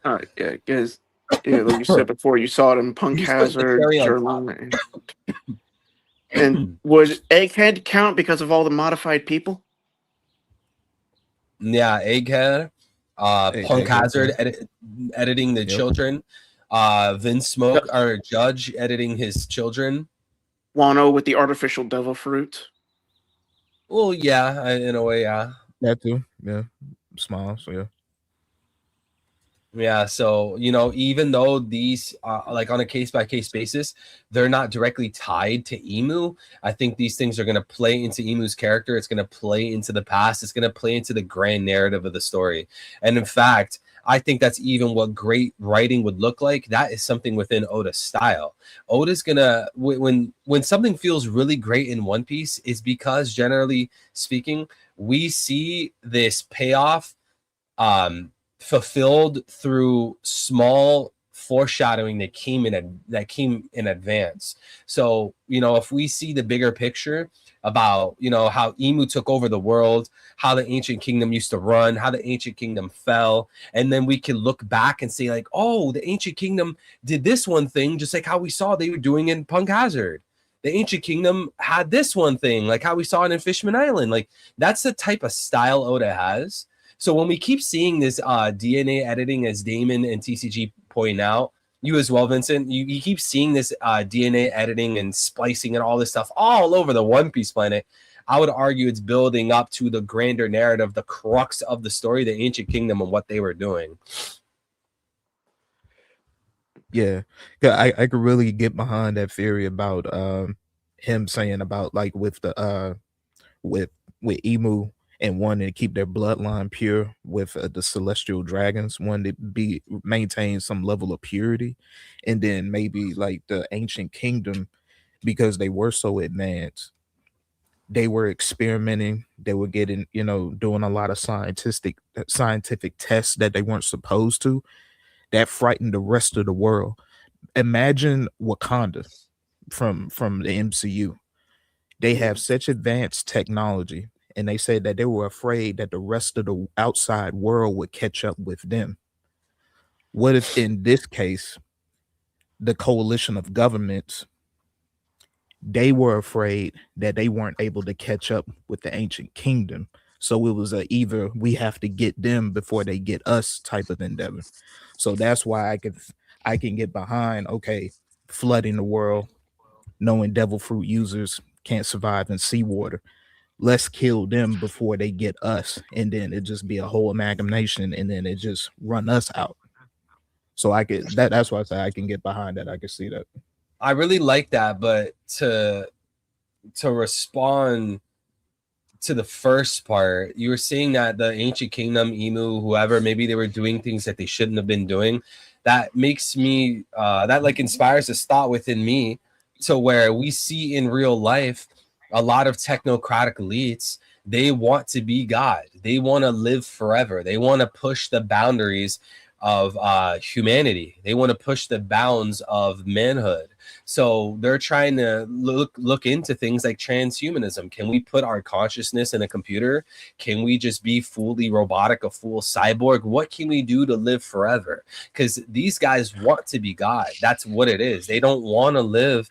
Yeah, because like you said before, you saw it in Punk You just put the Hazard, cherry on German, and would Egghead count because of all the modified people? Yeah, Egghead, Punk Egghead, Hazard yeah. editing the Yep. children, Vince Smoke, our judge, editing his children. Wano with the artificial devil fruit. Well, yeah, in a way, yeah. That too. Yeah. Small, so yeah. Yeah, so even though these like on a case by case basis, they're not directly tied to Emu. I think these things are going to play into Emu's character. It's going to play into the past. It's going to play into the grand narrative of the story. And in fact, I think that's even what great writing would look like. That is something within Oda's style. Oda's gonna when something feels really great in One Piece, is because generally speaking, we see this payoff fulfilled through small foreshadowing that came in advance. So if we see the bigger picture about how Emu took over the world, how the ancient kingdom used to run, how the ancient kingdom fell, and then we can look back and say like, oh, the ancient kingdom did this one thing, just like how we saw they were doing in Punk Hazard. The ancient kingdom had this one thing, like how we saw it in Fishman Island. Like that's the type of style Oda has. So when we keep seeing this DNA editing, as Damon and TCG point out, you as well, Vincent, you keep seeing this DNA editing and splicing and all this stuff all over the One Piece planet. I would argue it's building up to the grander narrative, the crux of the story, the ancient kingdom, and what they were doing. Yeah, I could really get behind that theory about him saying about like with the with Emu and wanting to keep their bloodline pure with the celestial dragons, wanting to maintain some level of purity, and then maybe like the ancient kingdom, because they were so advanced, they were experimenting, they were getting doing a lot of scientific tests that they weren't supposed to, that frightened the rest of the world. Imagine Wakanda from the MCU. They have such advanced technology, and they said that they were afraid that the rest of the outside world would catch up with them. What if in this case, the coalition of governments, they were afraid that they weren't able to catch up with the ancient kingdom? So it was either we have to get them before they get us type of endeavor. So that's why I can get behind, okay, flooding the world, knowing devil fruit users can't survive in seawater. Let's kill them before they get us, and then it just be a whole amalgamation, and then it just run us out. So that's why I say I can get behind that. I can see that. I really like that, but to respond to the first part, you were saying that the ancient kingdom, Emu, whoever, maybe they were doing things that they shouldn't have been doing. That makes me that like inspires this thought within me, to where we see in real life a lot of technocratic elites. They want to be God. They want to live forever. They want to push the boundaries of humanity. They want to push the bounds of manhood. So they're trying to look into things like transhumanism. Can we put our consciousness in a computer? Can we just be fully robotic, a full cyborg? What can we do to live forever? Because these guys want to be God. That's what it is. They don't want to live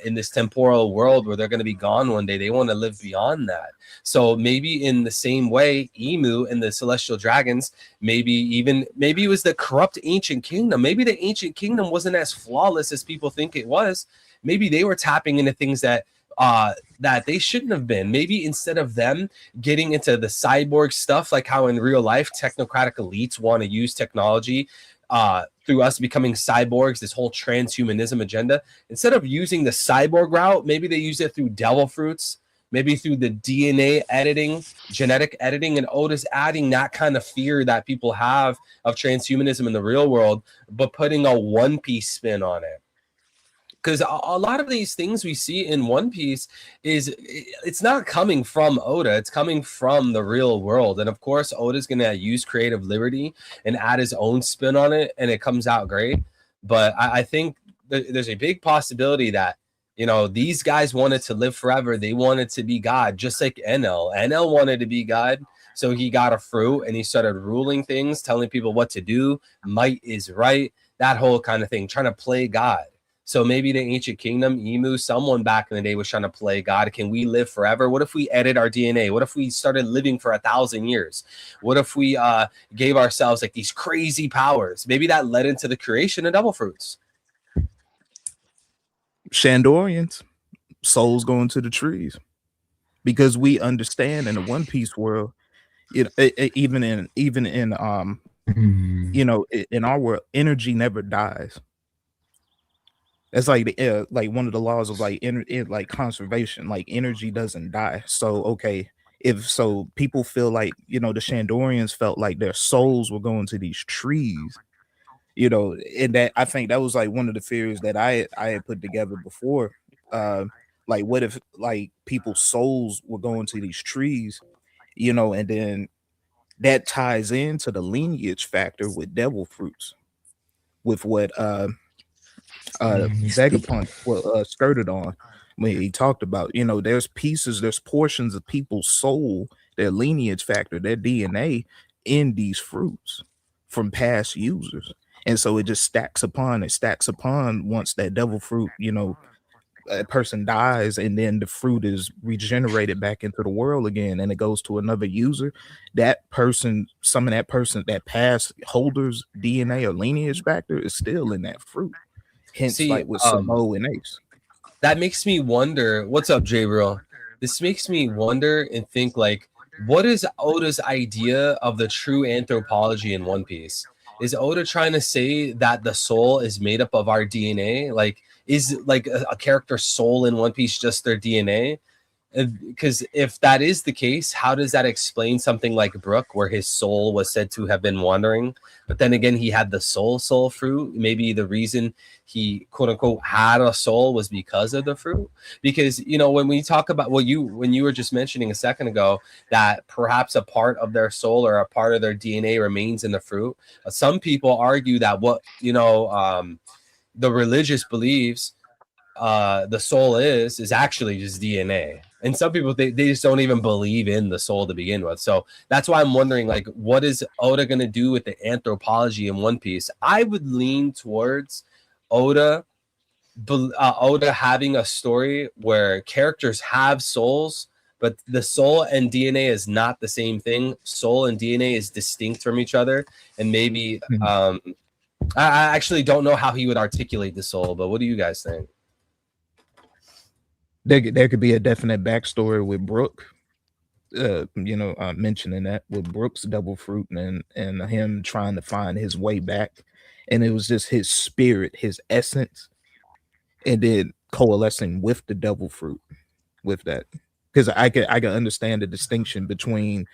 in this temporal world where they're going to be gone one day. They want to live beyond that. So maybe in the same way, Emu and the celestial dragons, maybe it was the corrupt ancient kingdom. Maybe the ancient kingdom wasn't as flawless as people think it was. Maybe they were tapping into things that they shouldn't have been. Maybe instead of them getting into the cyborg stuff, like how in real life technocratic elites want to use technology through us becoming cyborgs, this whole transhumanism agenda, instead of using the cyborg route, maybe they use it through devil fruits, maybe through the DNA editing, genetic editing, and Oda's adding that kind of fear that people have of transhumanism in the real world, but putting a One Piece spin on it. Because a lot of these things we see in One Piece it's not coming from Oda. It's coming from the real world. And of course, Oda's going to use creative liberty and add his own spin on it, and it comes out great. But I think there's a big possibility that, these guys wanted to live forever. They wanted to be God, just like Enel. Enel wanted to be God. So he got a fruit and he started ruling things, telling people what to do. Might is right. That whole kind of thing, trying to play God. So maybe the ancient kingdom, Emu, someone back in the day was trying to play God. Can we live forever? What if we edit our DNA? What if we started living for 1,000 years? What if we gave ourselves like these crazy powers? Maybe that led into the creation of devil fruits. Shandorians, souls going to the trees, because we understand in the One Piece world, even in You know, in our world, energy never dies. That's like like one of the laws of like like conservation. Like energy doesn't die. So okay, if so, people feel like, you know, the Shandorians felt like their souls were going to these trees. You know, and that, I think that was like one of the fears that I had put together before. Like, what if like people's souls were going to these trees? You know, and then that ties into the lineage factor with devil fruits, with what Vegapunk skirted on when he talked about, you know, there's portions of people's soul, their lineage factor, their DNA in these fruits from past users. And so it just stacks upon once that devil fruit, you know, a person dies, and then the fruit is regenerated back into the world again, and it goes to another user. That person, some of that past holder's DNA or lineage factor is still in that fruit. Hence, See, like with Sabo and Ace. that makes me wonder. What's up, J-Real? This makes me wonder and think, like, what is Oda's idea of the true anthropology in One Piece? Is Oda trying to say that the soul is made up of our DNA? Like, is like a character's soul in One Piece just their DNA? Because if that is the case, how does that explain something like Brook, where his soul was said to have been wandering, but then again he had the soul fruit? Maybe the reason he quote unquote had a soul was because of the fruit. Because, you know, when we talk about when you were just mentioning a second ago that perhaps a part of their soul or a part of their DNA remains in the fruit, some people argue that what, you know, the religious beliefs the soul is actually just DNA. And some people they just don't even believe in the soul to begin with. So that's why I'm wondering, like, what is Oda going to do with the anthropology in One Piece? I would lean towards Oda having a story where characters have souls, but the soul and DNA is not the same thing. Soul and DNA is distinct from each other, and maybe I actually don't know how he would articulate the soul, but what do you guys think? There could be a definite backstory with Brook, you know, mentioning that with Brook's devil fruit and him trying to find his way back, and it was just his spirit, his essence, and then coalescing with the devil fruit with that. Because I can understand the distinction between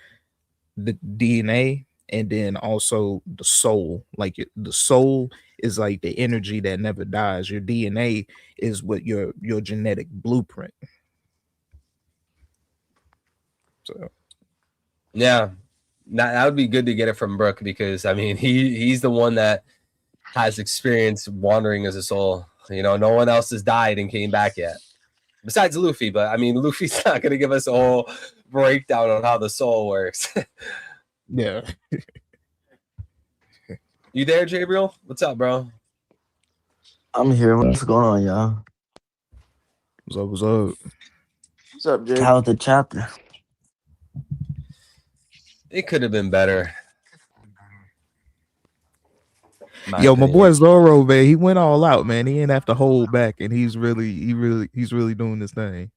the DNA and then also the soul. Like the soul is like the energy that never dies. Your DNA is what your genetic blueprint. So yeah, that would be good to get it from Brook, because I mean he's the one that has experience wandering as a soul. You know, no one else has died and came back yet, besides Luffy. But I mean, Luffy's not gonna give us a whole breakdown on how the soul works. yeah. You there, Jabriel? What's up, bro? I'm here. What's going on, y'all? What's up? What's up, Jay? How's the chapter? It could have been better. Yo, my boy Zoro, man, he went all out, man. He didn't have to hold back, and he's really doing this thing.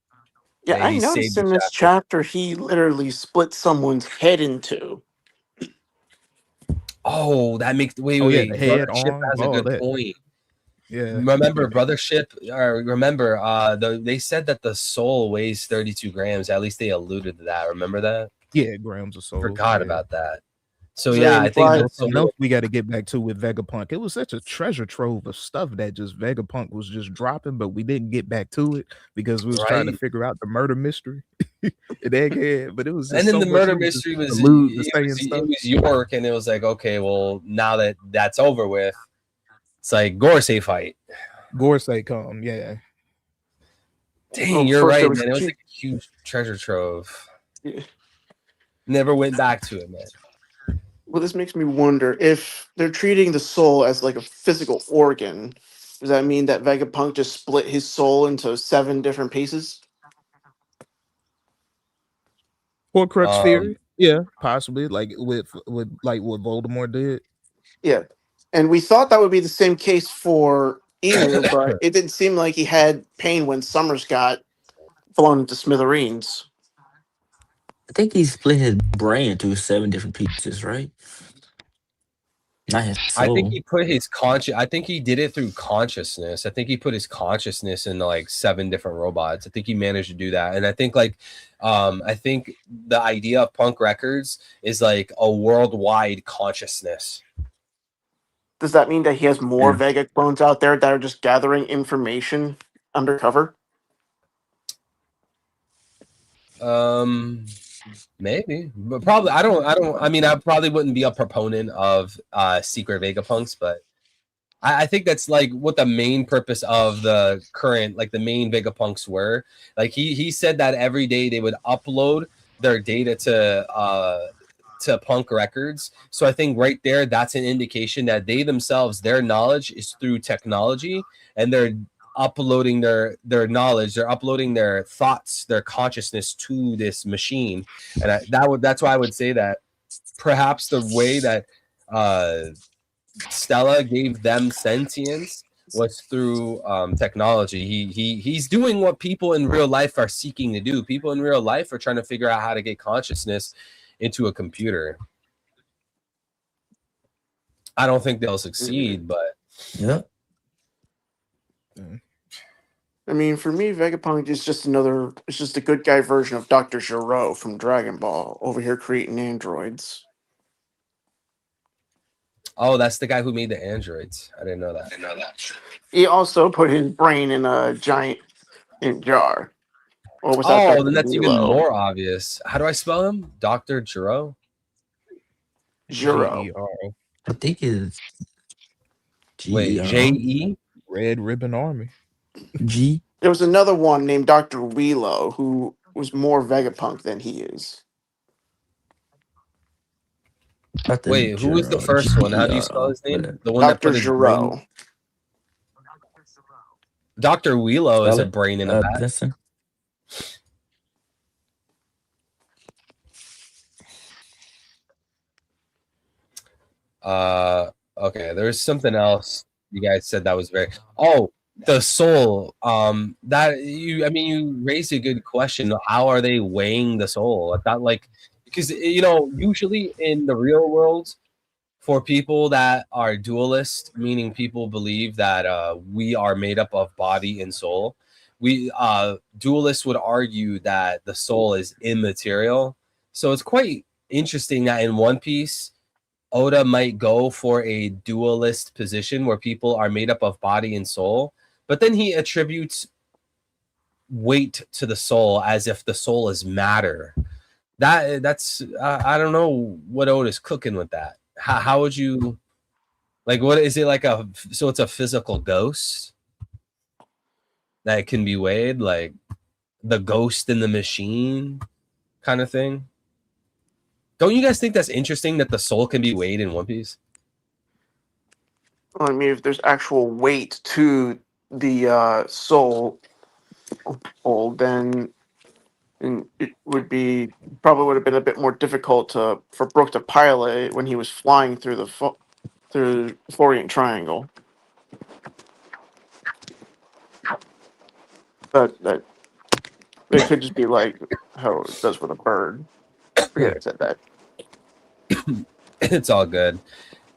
Yeah, I noticed in this chapter he literally split someone's head in two. Oh, that makes wait. Head Brothership on, has a good point. Yeah. Remember, Brothership, or remember, they said that the soul weighs 32 grams. At least they alluded to that. Remember that? Yeah, grams of soul. Forgot about that. So yeah, I think that's something else we got to get back to with Vegapunk. It was such a treasure trove of stuff that just Vegapunk was just dropping, but we didn't get back to it because we was trying to figure out the murder mystery. But it was, and then the murder mystery was it was York, and it was like, okay, well, now that that's over with, it's like Gorosei fight. Gorosei come, yeah. Dang, you're right, man. It was like a huge treasure trove. Yeah. Never went back to it, man. Well, this makes me wonder if they're treating the soul as like a physical organ. Does that mean that Vegapunk just split his soul into 7 different pieces? Horcrux theory, yeah, possibly, like with like what Voldemort did. Yeah, and we thought that would be the same case for Emu, but it didn't seem like he had pain when Summers got blown into smithereens. I think he split his brain into 7 different pieces, right? Not his I think soul. he put his I think he did it through consciousness. I think he put his consciousness into like 7 different robots. I think he managed to do that. And I think I think the idea of Punk Records is like a worldwide consciousness. Does that mean that he has more Yeah. Vega clones out there that are just gathering information undercover? Maybe, but probably I mean, I probably wouldn't be a proponent of secret Vegapunks, but I think that's like what the main purpose of the current, like the main Vegapunks were. Like he said that every day they would upload their data to Punk Records. So I think right there, that's an indication that they themselves, their knowledge is through technology, and they're uploading their knowledge, they're uploading their thoughts, their consciousness to this machine. And that's why I would say that perhaps the way that Stella gave them sentience was through technology. He's doing what people in real life are seeking to do. People in real life are trying to figure out how to get consciousness into a computer. I don't think they'll succeed, but Yeah. I mean, for me, Vegapunk is just it's just a good guy version of Dr. Gero from Dragon Ball over here creating androids. oh, that's the guy who made the androids. I didn't know that. He also put his brain in a giant jar. Or was that Oh, Dr. then that's even Gero? more obvious. How do I spell him? Dr. Gero? Gero. G-E-R-O. I think it's Wait, G-E-R-O. J-E? Red Ribbon Army. G. There was another one named Dr. Wheelo who was more Vegapunk than he is. Dr. Wait, who was the Gero, first one? How do you G-E-R-O, spell his name? whatever. The one that Dr. put his Gero. brain. Dr. Wheelo is Spell a it, brain in a bat. Benson. Okay, there's something else you guys said that was very the soul. That you raised a good question. How are they weighing the soul? I thought because usually in the real world, for people that are dualist, meaning people believe that we are made up of body and soul, we dualists would argue that the soul is immaterial. So it's quite interesting that in One Piece, Oda might go for a dualist position where people are made up of body and soul, but then he attributes weight to the soul as if the soul is matter. That's I don't know what Oda's cooking with that. How would you what is it like so it's a physical ghost that can be weighed, like the ghost in the machine kind of thing? Don't you guys think that's interesting that the soul can be weighed in One Piece? Well, I mean, if there's actual weight to the soul, then it would have been a bit more difficult for Brook to pilot when he was flying through the Florian Triangle. But that it could just be like how it does with a bird. Forget I said that. It's all good.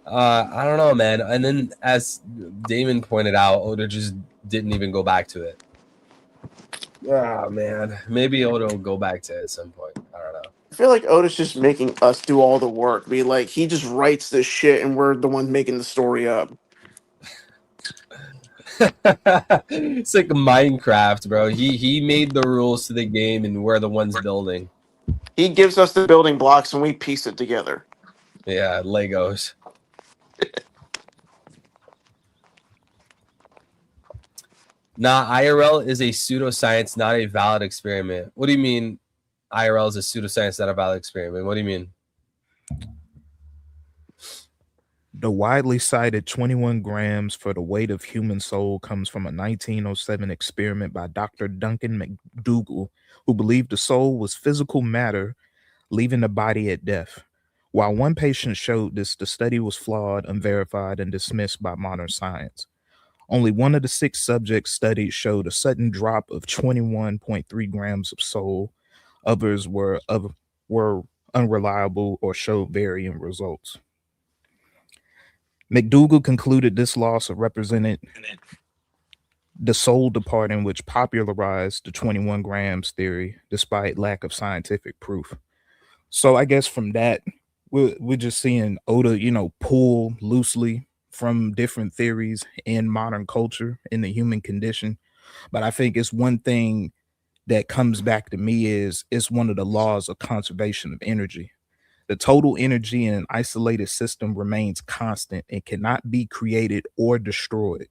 I don't know, man. And then, as Damon pointed out, Oda just didn't even go back to it. Oh, man. Maybe Oda will go back to it at some point. I don't know. I feel like Oda's just making us do all the work. Be like, he just writes this shit and we're the ones making the story up. It's like Minecraft, bro. He made the rules to the game and we're the ones building. He gives us the building blocks and we piece it together. Yeah, Legos. Nah, IRL is a pseudoscience, not a valid experiment. What do you mean IRL is a pseudoscience, not a valid experiment? What do you mean? The widely cited 21 grams for the weight of human soul comes from a 1907 experiment by Dr. Duncan McDougall, who believed the soul was physical matter leaving the body at death. While one patient showed this, the study was flawed, unverified, and dismissed by modern science. Only one of the 6 subjects studied showed a sudden drop of 21.3 grams of soul. Others were unreliable or showed varying results. McDougall concluded this loss represented the soul departing, which popularized the 21 grams theory despite lack of scientific proof. So I guess from that, we're just seeing Oda, pull loosely from different theories in modern culture, in the human condition. But I think it's one thing that comes back to me is it's one of the laws of conservation of energy. The total energy in an isolated system remains constant and cannot be created or destroyed,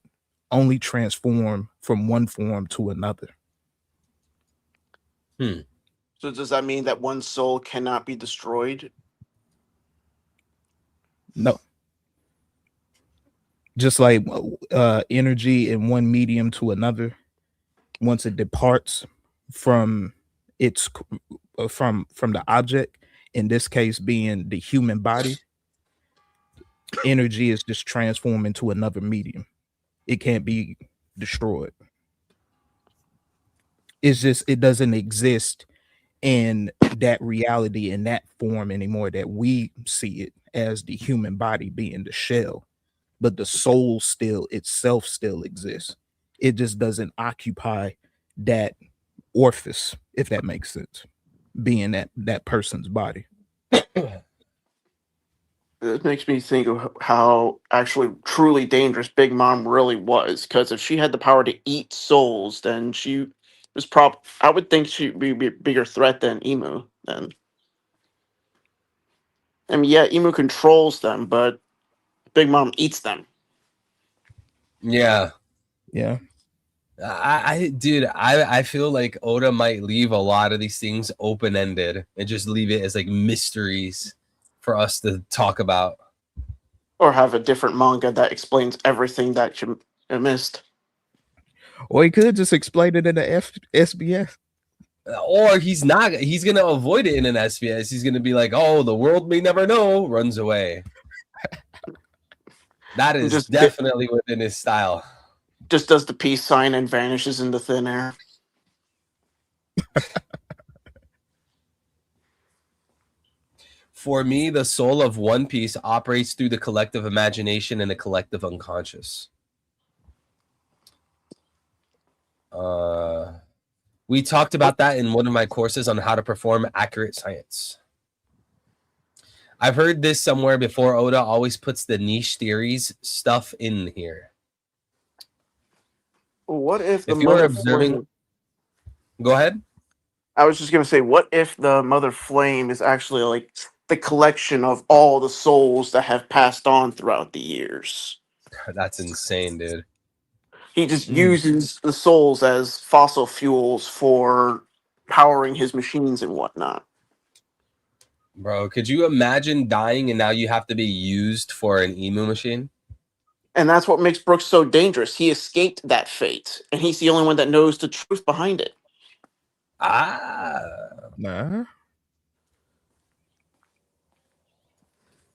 only transform from one form to another. So does that mean that one soul cannot be destroyed? No. Just like energy in one medium to another, once it departs from its from the object, in this case being the human body, energy is just transformed into another medium. It can't be destroyed. It's just it doesn't exist in that reality, in that form anymore, that we see it as the human body being the shell, but the soul still itself still exists. It just doesn't occupy that orifice, if that makes sense, being that person's body. It makes me think of how actually truly dangerous Big Mom really was. Because if she had the power to eat souls, then she was I would think she'd be a bigger threat than Emu. Then, I mean, yeah, Emu controls them, but Big Mom eats them. Yeah. Yeah. I feel like Oda might leave a lot of these things open-ended and just leave it as like mysteries for us to talk about. Or have a different manga that explains everything that you missed. Or he could just explain it in the SBS. Or he's gonna avoid it in an SBS. He's gonna be like, oh, the world may never know, runs away. That is Just definitely within his style. Just does the peace sign and vanishes into thin air. For me, the soul of One Piece operates through the collective imagination and the collective unconscious. We talked about that in one of my courses on how to perform accurate science. I've heard this somewhere before. Oda always puts the niche theories stuff in here. What if the If you're observing, go ahead. I was just gonna say, what if the Mother Flame is actually like the collection of all the souls that have passed on throughout the years? That's insane, dude. He just uses the souls as fossil fuels for powering his machines and whatnot. Bro, could you imagine dying and now you have to be used for an emu machine? And that's what makes Brooks so dangerous. He escaped that fate, and he's the only one that knows the truth behind it. Nah.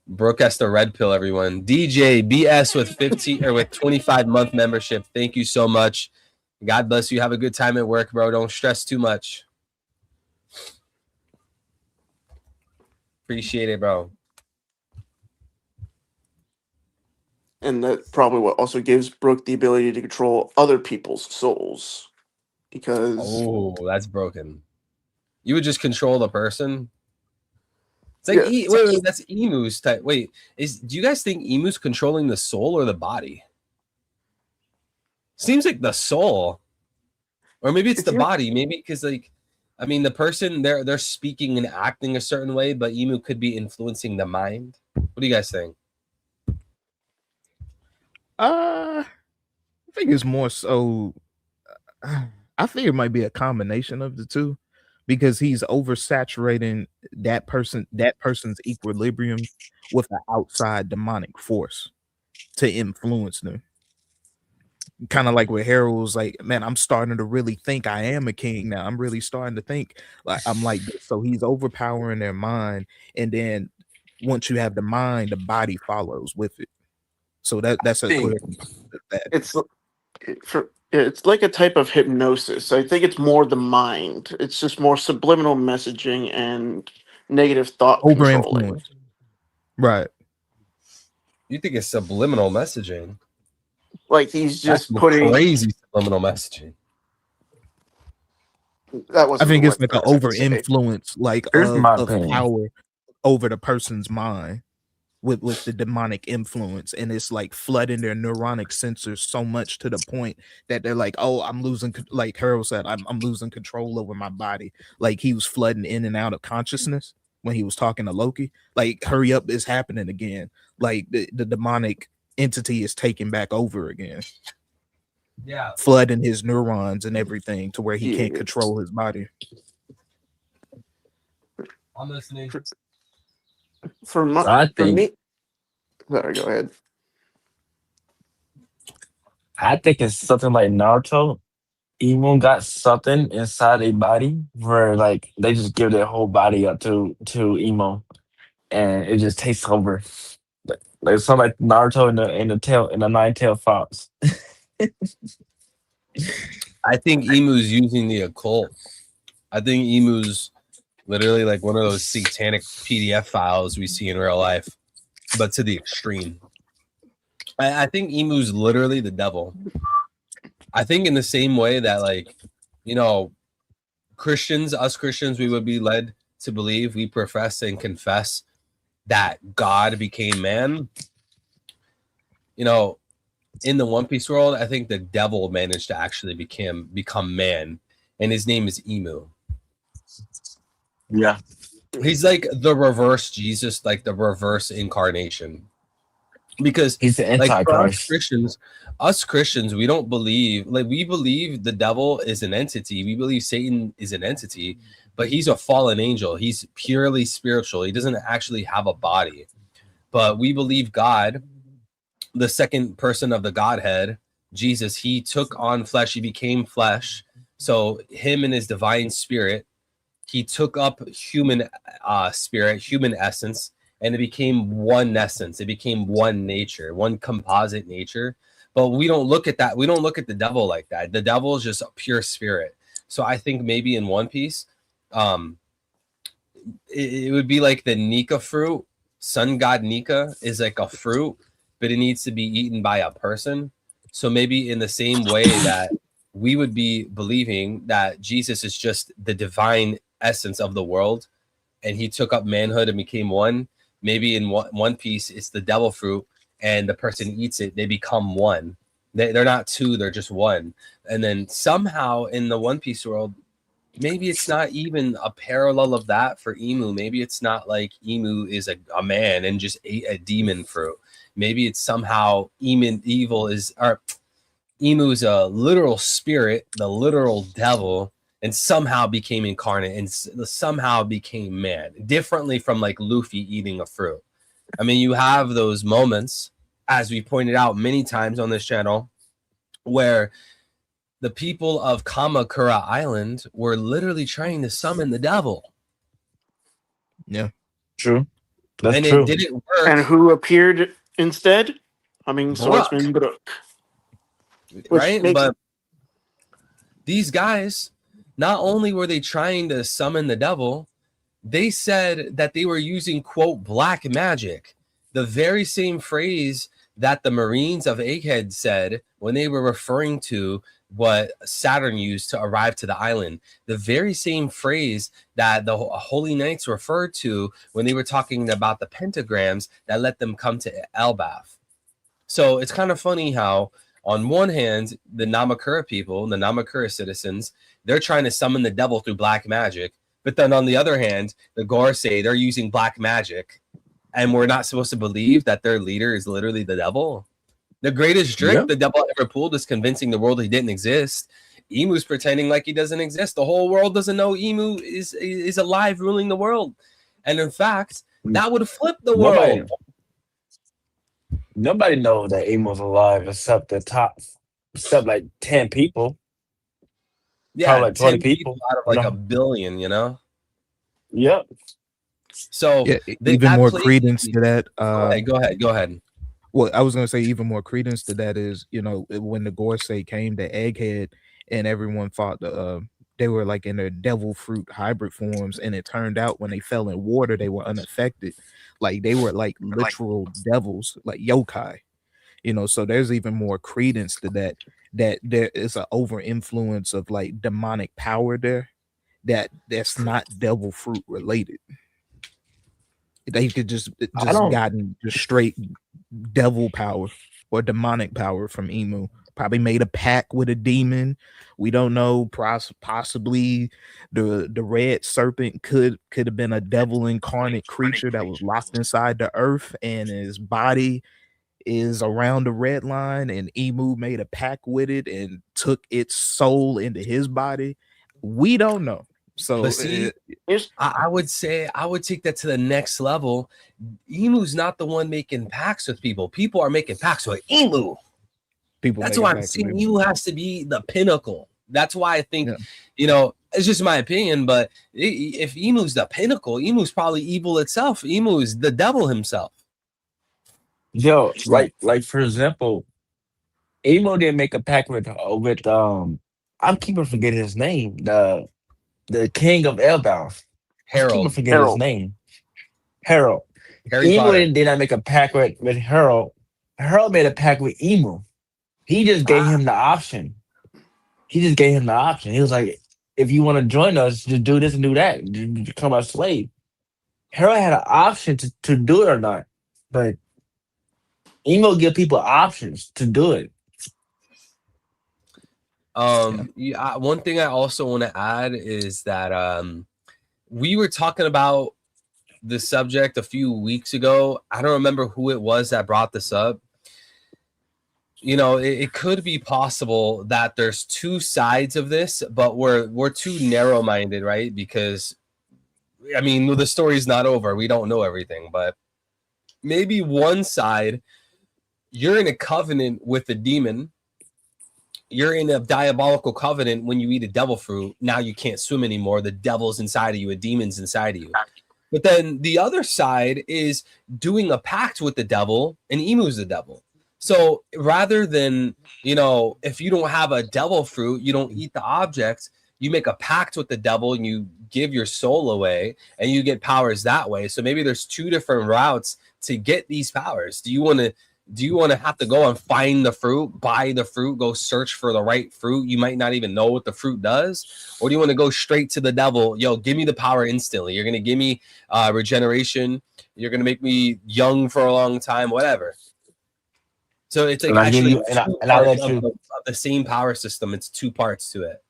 Brooke has the red pill, everyone. DJ BS with 15 or with 25-month membership. Thank you so much. God bless you. Have a good time at work, bro. Don't stress too much. Appreciate it, bro. And that probably what also gives Brooke the ability to control other people's souls. Because that's broken. You would just control the person. It's like wait, that's Emu's type. Wait, do you guys think Emu's controlling the soul or the body? Seems like the soul, or maybe it's the body. Maybe because the person they're speaking and acting a certain way, but Emu could be influencing the mind. What do you guys think? I think it's more so. I think it might be a combination of the two, because he's oversaturating that person's equilibrium with an outside demonic force to influence them. Kind of like with Harold was like, man, I'm starting to really think I am a king now. I'm really starting to think like I'm like this. So he's overpowering their mind, and then once you have the mind, the body follows with it. So that's a clear component. It's like a type of hypnosis. I think it's more the mind. It's just more subliminal messaging and negative thought controlling. Right. You think it's subliminal messaging? Like he's That's just putting crazy subliminal messaging. that I wasn't think the it's word like I an was trying to over say. influence, like Here's my of opinion. power over the person's mind with the demonic influence, and it's like flooding their neuronic sensors so much to the point that they're like, oh, I'm losing, like Harold said, I'm losing control over my body. Like he was flooding in and out of consciousness when he was talking to Loki. Like, hurry up, it's happening again. Like the demonic entity is taking back over again, Yeah, flooding his neurons and everything to where he can't Yeah. control his body. I'm listening. For I think me, sorry, go ahead. it's something like Naruto. Emo got something inside their body where like they just give their whole body up to emo, and it just takes over. Like something like Naruto in the nine tail fox. I think Emu's using the occult. I think Emu's literally like one of those satanic PDF files we see in real life, but to the extreme. I think Emu's literally the devil. I think in the same way that, like, you know, us Christians, we would be led to believe, we profess and confess that God became man. You know, in the One Piece world, I think the devil managed to actually become man, and his name is Emu. Yeah, He's like the reverse Jesus, like the reverse incarnation. Because he's the like for Antichrist. us Christians, we don't believe, like, we believe the devil is an entity. We believe Satan is an entity, but he's a fallen angel. He's purely spiritual. He doesn't actually have a body. But we believe God, the second person of the Godhead, Jesus, he took on flesh, he became flesh. So him and his divine spirit, he took up human spirit, human essence, and it became one essence. It became one nature, one composite nature. But we don't look at that. We don't look at the devil like that. The devil is just a pure spirit. So I think maybe in One Piece, it would be like the Nika fruit. Sun god Nika is like a fruit, but it needs to be eaten by a person. So maybe in the same way that we would be believing that Jesus is just the divine essence of the world, and he took up manhood and became one. Maybe in One Piece, it's the devil fruit, and the person eats it, they become one. They're not two, they're just one. And then somehow in the One Piece world, maybe it's not even a parallel of that for Emu. Maybe it's not like Emu is a man and just ate a demon fruit. Maybe it's somehow evil is, or Emu is a literal spirit, the literal devil, and somehow became incarnate and somehow became man, differently from like Luffy eating a fruit. I mean, you have those moments, as we pointed out many times on this channel, where the people of Kamakura Island were literally trying to summon the devil. Yeah, True. That's and true. It didn't work. And who appeared instead? Humming Swordsman Brook. Right? But these guys, not only were they trying to summon the devil, they said that they were using, quote, black magic. The very same phrase that the Marines of Egghead said when they were referring to what Saturn used to arrive to the island. The very same phrase that the Holy Knights referred to when they were talking about the pentagrams that let them come to Elbaf. So it's kind of funny how, on one hand, the Namakura people, the Namakura citizens, they're trying to summon the devil through black magic. But then on the other hand, the Gorosei, they're using black magic. And we're not supposed to believe that their leader is literally the devil. The greatest trick the devil ever pulled is convincing the world he didn't exist. Emu's pretending like he doesn't exist. The whole world doesn't know Emu is alive, ruling the world. And in fact, that would flip the world. Nobody knows that Emu's alive except like 10 people. Yeah, probably like 20 people out of like a billion, you know? Yep. So yeah, even more credence to that. Go ahead. Well, I was gonna say even more credence to that is, you know, when the Gorosei came to Egghead and everyone thought they were like in their devil fruit hybrid forms, and it turned out when they fell in water they were unaffected. Like they were like literal devils, like yokai. So there's even more credence to that there is an over influence of like demonic power there that's not devil fruit related. They could just gotten just straight devil power or demonic power from Emu. Probably made a pact with a demon. We don't know. Possibly the red serpent could have been a devil incarnate creature that was locked inside the earth, and his body is around the red line, and Emu made a pact with it and took its soul into his body. We don't know. So but see, I would say I would take that to the next level. Emu's not the one making pacts with people. People are making pacts with Emu. That's why I'm saying Emu has to be the pinnacle. That's why I think, it's just my opinion, but if Emu's the pinnacle, Emu's probably evil itself. Emu is the devil himself. Yo, like for example, Emo didn't make a pact with I'm keeping forgetting his name. The king of Elbaf. Harold. Forget his name. Harold. Emo did not make a pact with Harold. Harold made a pact with Emo. He just gave him the option. He was like, if you want to join us, just do this and do that. Just become our slave. Harold had an option to do it or not. But Emo give people options to do it. One thing I also want to add is that we were talking about the subject a few weeks ago. I don't remember who it was that brought this up. It could be possible that there's two sides of this, but we're too narrow-minded, right? Because the story's not over. We don't know everything, but maybe one side, you're in a covenant with a demon. You're in a diabolical covenant when you eat a devil fruit. Now you can't swim anymore. The devil's inside of you, a demon's inside of you. But then the other side is doing a pact with the devil, and Emu's the devil. So rather than, if you don't have a devil fruit, you don't eat the object, you make a pact with the devil and you give your soul away and you get powers that way. So maybe there's two different routes to get these powers. Do you want to have to go and find the fruit, buy the fruit, go search for the right fruit? You might not even know what the fruit does. Or do you want to go straight to the devil? Yo, give me the power instantly. You're going to give me regeneration. You're going to make me young for a long time, whatever. So it's like actually the same power system. It's two parts to it.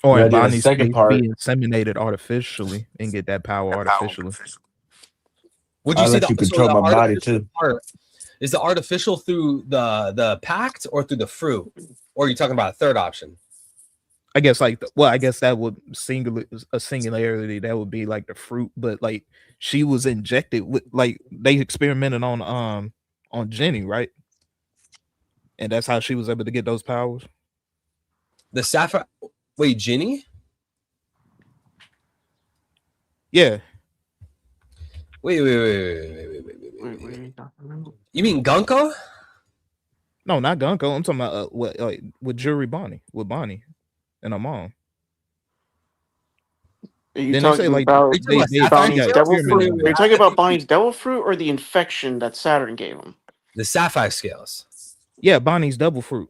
Or in Bonnie's second part, be inseminated artificially and get that power artificially. Would you say you control my body too? Is the artificial through the pact or through the fruit? Or are you talking about a third option? I guess I guess that would singularity. That would be like the fruit, but like she was injected with, like they experimented on Jenny, right? And that's how she was able to get those powers. The sapphire. Wait, Jenny? Yeah. Wait. You mean Gunko? No, not Gunko. I'm talking about with Jury Bonnie, with Bonnie and her mom. Are you talking about Bonnie's devil fruit? Are you talking about Bonnie's devil fruit or the infection that Saturn gave him? The sapphire scales. Yeah, Bonnie's devil fruit.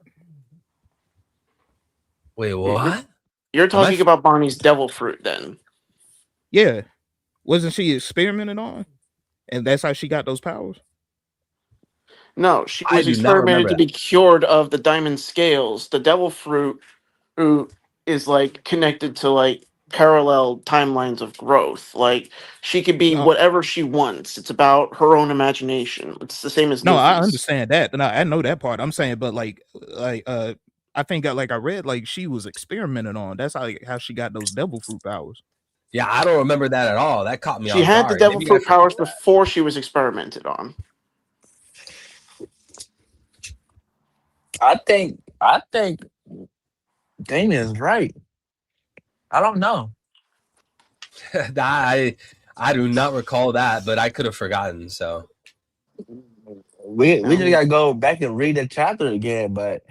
Wait, what? You're talking about Bonnie's devil fruit then? Yeah. Wasn't she experimented on? And that's how she got those powers? No, she was experimented to be cured of the diamond scales. The devil fruit is like connected to like parallel timelines of growth. Like she could be whatever she wants. It's about her own imagination. It's the same as no. I understand that. No, I know that part. I'm saying, but I think I read like she was experimented on. That's how she got those devil fruit powers. Yeah, I don't remember that at all. That caught me off guard. She had the devil fruit powers before she was experimented on. I think Damien's right. I don't know. I do not recall that, but I could have forgotten. So we just gotta go back and read the chapter again, but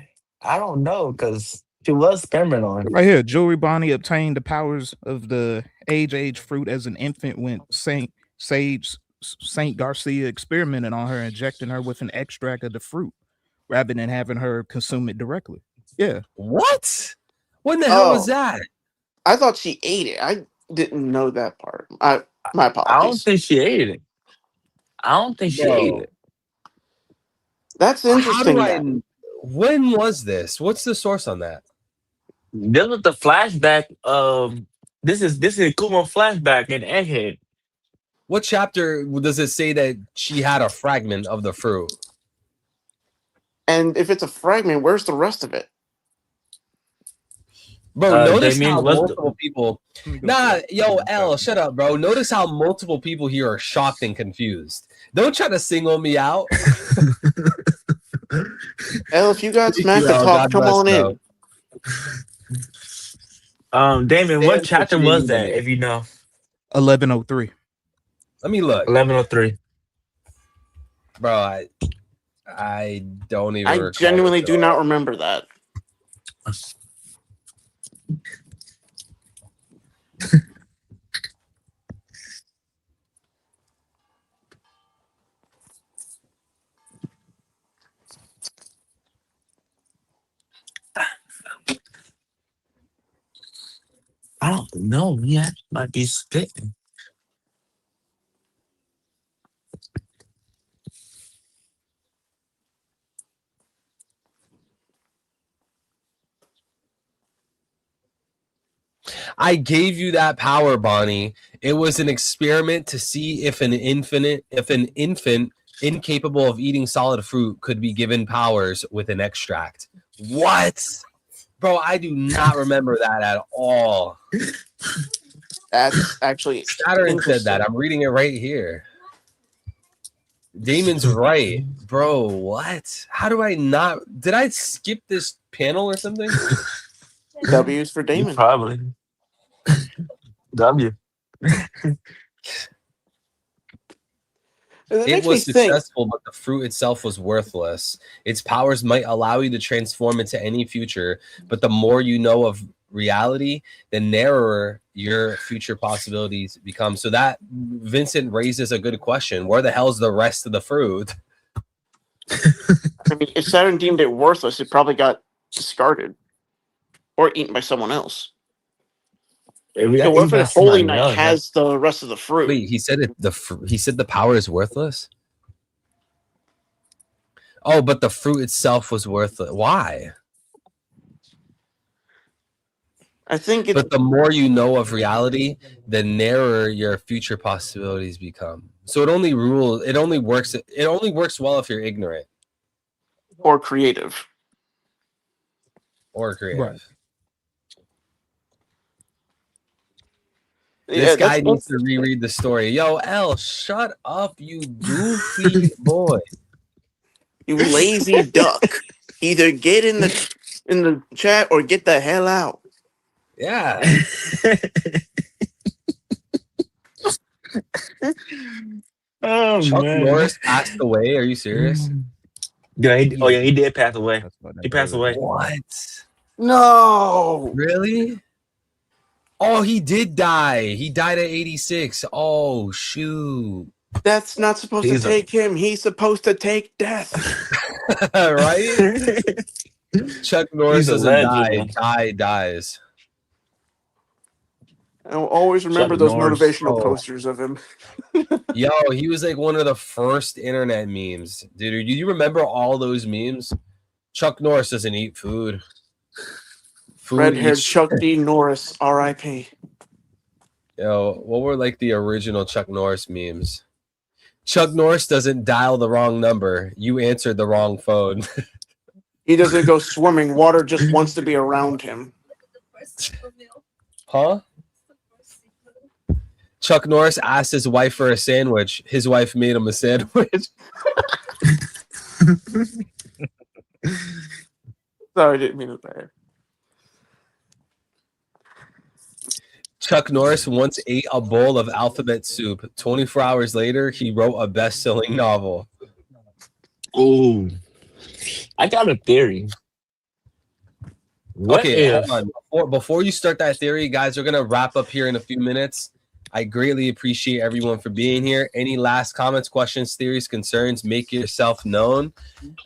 I don't know because she was experimented on. Right here, Jewelry Bonnie obtained the powers of the age fruit as an infant when Saint Saint Garcia experimented on her, injecting her with an extract of the fruit rather than having her consume it directly. Yeah. What? When the hell was Oh, that? I thought she ate it. I didn't know that part. My I don't apologies. think she ate it. I don't think she ate Bro, it. That's how do interesting. I? Then. When was this? What's the source on that? This was the flashback. This is Kuma flashback in Egghead. What chapter does it say that she had a fragment of the fruit? And if it's a fragment, where's the rest of it? Bro, notice Damien, how what's multiple people. Let me go Nah, check. yo, L, shut up, bro. Notice how multiple people here are shocked and confused. Don't try to single me out. Hell, if you got Thank smack you, to L. talk, God come bless, on bro. in. Damien, Stand what for chapter being was that? human. If you know, 1103. Let me look, 1103. bro. I don't even. I recall genuinely this do at not all. remember that. I don't know. Yeah, might be spitting. I gave you that power, Bonnie. It was an experiment to see if an infant incapable of eating solid fruit could be given powers with an extract. What? Bro, I do not remember that at all. That's actually Saturn said that. interesting. I'm reading it right here. Damon's right. Bro, what? How do I not? Did I skip this panel or something? W's for You Damon. probably W. That It makes me was think. successful, but the fruit itself was worthless. Its powers might allow you to transform into any future, but the more you know of reality, the narrower your future possibilities become. So that Vincent raises a good question. Where the hell's the rest of the fruit? I mean, if Saturn deemed it worthless, it probably got discarded or eaten by someone else. If we So got what eaten if by a Holy somebody Knight else, right? has the rest of the fruit? Wait, he said he said the power is worthless? Oh, but the fruit itself was worthless. Why? I think it's But the more you know of reality, the narrower your future possibilities become. So it only works well if you're ignorant or creative. or creative. Right. This Yeah, guy that's needs to reread the story. Yo, L, shut up, you goofy boy. you lazy duck. Either get in the chat or get the hell out. Yeah. Oh Chuck man. Norris passed away. Are you serious? Yeah, he did pass away. That's what He passed away. What? No. Really? Oh, he did die. He died at 86. Oh, shoot. That's not supposed He's to a- take him. He's supposed to take death. Right? Chuck Norris He's a doesn't legend, die. man. Guy dies. I'll always remember Chuck those Norris. motivational Oh. posters of him. Yo, he was like one of the first internet memes. Dude, do you remember all those memes? Chuck Norris doesn't eat food. Food Red-haired eats. Chuck D. Norris, R.I.P. Yo, what were like the original Chuck Norris memes? Chuck Norris doesn't dial the wrong number. You answered the wrong phone. He doesn't go swimming. Water just wants to be around him. Huh? Chuck Norris asked his wife for a sandwich. His wife made him a sandwich. Sorry, I didn't mean it bad. Chuck Norris once ate a bowl of alphabet soup. 24 hours later, he wrote a best-selling novel. Ooh. I got a theory. What Okay, if hold on. Before you start that theory, guys, we're gonna wrap up here in a few minutes. I greatly appreciate everyone for being here. Any last comments, questions, theories, concerns, make yourself known.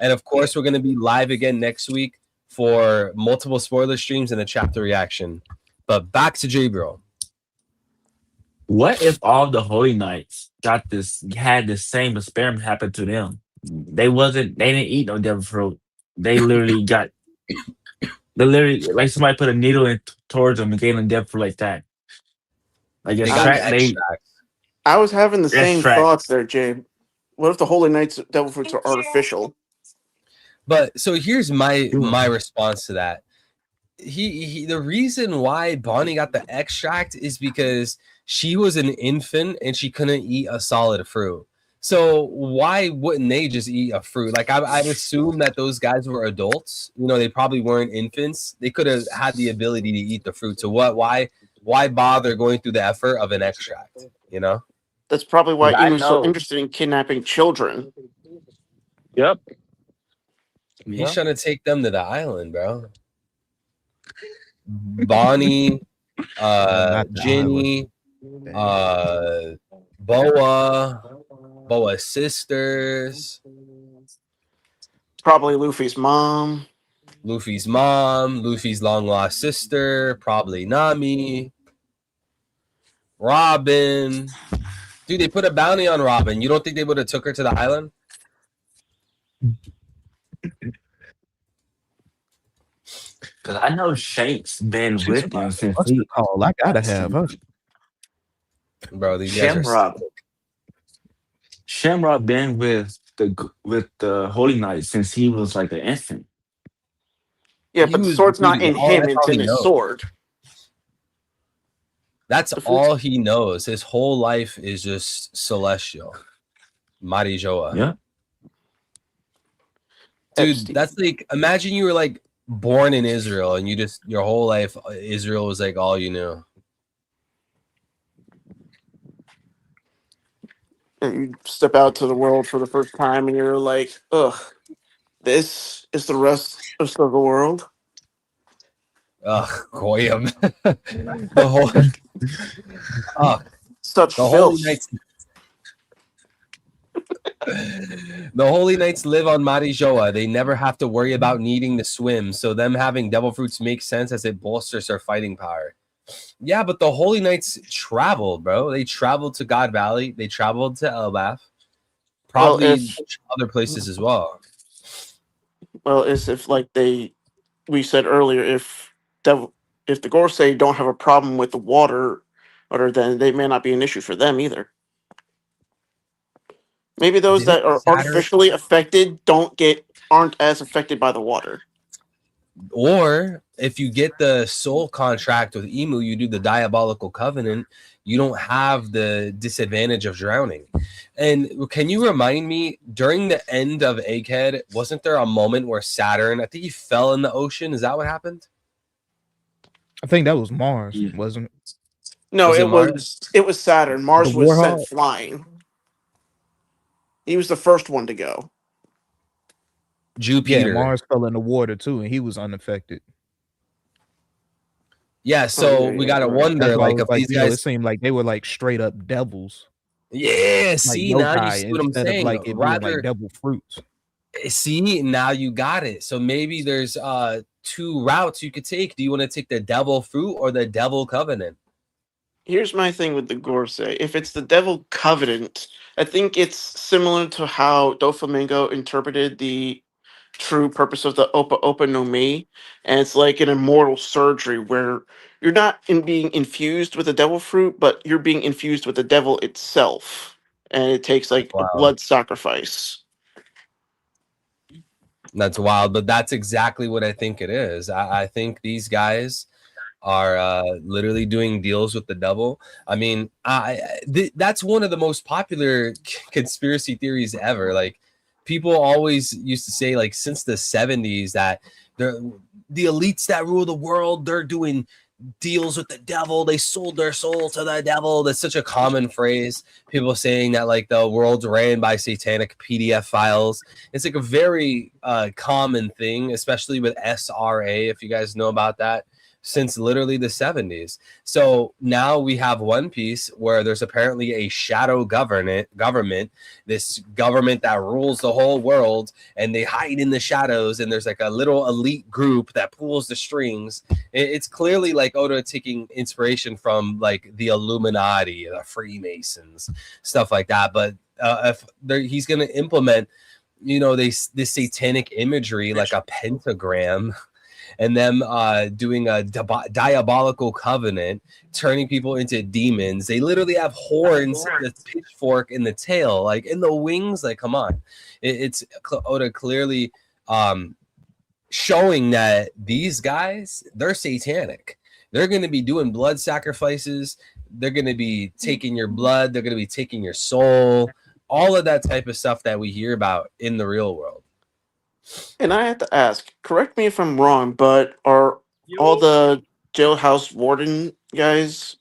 And of course, we're going to be live again next week for multiple spoiler streams and a chapter reaction. But back to J-Bro. What if all the Holy Knights had the same experiment happen to them? They didn't eat no devil fruit. They literally like somebody put a needle in towards them and gave them devil fruit like that. Like They got the they extract. I was having the same Extract. thoughts there, Jabe. What if the Holy Knights devil fruits are artificial? But so here's my response to that. The reason why Bonnie got the extract is because she was an infant and she couldn't eat a solid fruit. So why wouldn't they just eat a fruit? Like I'd assume that those guys were adults. You know, they probably weren't infants. They could have had the ability to eat the fruit. So why bother going through the effort of an extract? You know? That's probably why I Emu's so know. interested in kidnapping children. Yep. He's trying to take them to the island, bro. Bonnie, Ginny, Boa's sisters, Probably Luffy's mom. Luffy's mom, Luffy's long lost sister, probably Nami, Robin. Dude, they put a bounty on Robin. You don't think they would have took her to the island? Because I know Shanks been with them since What's the call? I gotta have her. Bro, these guys are Shamrock. Shamrock been with the Holy Knight since he was like an infant. Yeah, He but the was sword's not in bleeding. Oh, him, that's it's all in he his knows. sword. That's The fruits- all he knows. His whole life is just celestial. Marijoa. Yeah. Dude, Epstein. that's like, imagine you were like born in Israel and you just, your whole life, Israel was like all you knew. And you step out to the world for the first time and you're like, ugh, this is the rest of the world. Ugh, Goyim. the whole, Such the filth. Holy Knights. The Holy Knights live on Marijoa. They never have to worry about needing to swim. So them having devil fruits makes sense as it bolsters their fighting power. Yeah, but the Holy Knights traveled, bro. They traveled to God Valley. They traveled to Elbaf. Probably other places as well. Well, as if like we said earlier, if the Gorsei don't have a problem with the water, or then they may not be an issue for them either. Maybe those that are artificially affected aren't as affected by the water. Or if you get the soul contract with Emu, you do the diabolical covenant, you don't have the disadvantage of drowning. And can you remind me, during the end of Egghead, wasn't there a moment where Saturn, I think he fell in the ocean? Is that what happened? I think that was Mars, wasn't it? No, Was it it was Saturn. Mars The was Warhol? sent flying. He was the first one to go. Jupiter. Yeah, Mars fell in the water too, and he was unaffected. Yeah, so we gotta wonder, That's why like, I if was these you know, it guys. seemed like they were like straight up devils. Yeah, Like see, now you yokai, see what I'm instead of saying. like it being Rather, like devil fruits. see, now you got it. So maybe there's two routes you could take. Do you want to take the devil fruit or the devil covenant? Here's my thing with the Gorsei. If it's the Devil Covenant, I think it's similar to how Doflamingo interpreted the true purpose of the Opa Opa no Mi, and it's like an immortal surgery where you're not being infused with the devil fruit, but you're being infused with the devil itself, and it takes like a blood sacrifice. That's wild, but that's exactly what I think it is. I think these guys are literally doing deals with the devil. I mean, that's one of the most popular conspiracy theories ever. Like, people always used to say, like, since the 70s, that the elites that rule the world, they're doing deals with the devil. They sold their soul to the devil. That's such a common phrase. People saying that, like, the world's ran by satanic PDF files. It's like a very common thing, especially with SRA, if you guys know about that. since literally the 70s. So now we have One Piece where there's apparently a shadow government, this government that rules the whole world, and they hide in the shadows, and there's like a little elite group that pulls the strings. It's clearly like Oda taking inspiration from like the Illuminati, the Freemasons, stuff like that. But if he's going to implement, you know, this satanic imagery like a pentagram, and them doing a diabolical covenant, turning people into demons. They literally have horns, the pitchfork in the tail, like in the wings. Like, come on. It's Oda clearly showing that these guys, they're satanic. They're going to be doing blood sacrifices. They're going to be taking your blood. They're going to be taking your soul. All of that type of stuff that we hear about in the real world. And I have to ask, correct me if I'm wrong, but are all the jailhouse warden guys,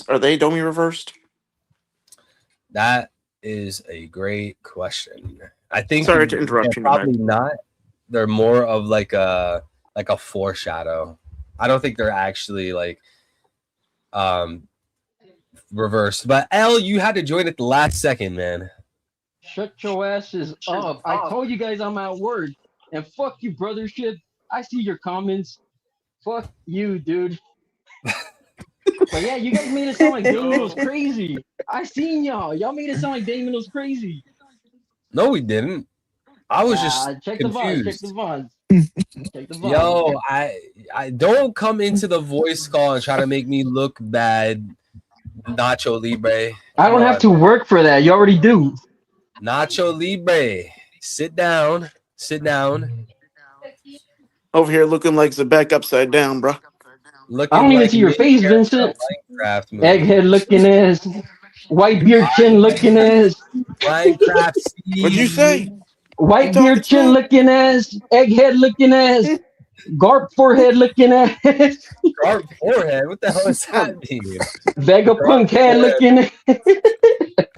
are they Domi reversed? That is a great question. I think Sorry to interrupt you. Probably not. They're more of like a foreshadow. I don't think they're actually like reversed. But L, you had to join at the last second, man. Shut your asses up. I told you guys I'm at work. And fuck you, brothership. I see your comments. Fuck you, dude. But yeah, you guys made it sound like Damon was crazy. I seen y'all. Y'all made it sound like Damon was crazy. No, we didn't. I was just check confused. the VODs. Check the VODs. Yo, I don't come into the voice call and try to make me look bad, Nacho Libre. I don't have to work for that. You already do. Nacho Libre, sit down. Over here looking like Zebek upside down, bro. I don't even see your face, Vincent. Egghead looking ass, white beard chin looking ass. Minecraft. What'd you say? White beard chin looking ass, egghead looking ass, garp forehead looking ass. Garp forehead? What the hell is that mean? Vegapunk head looking ass.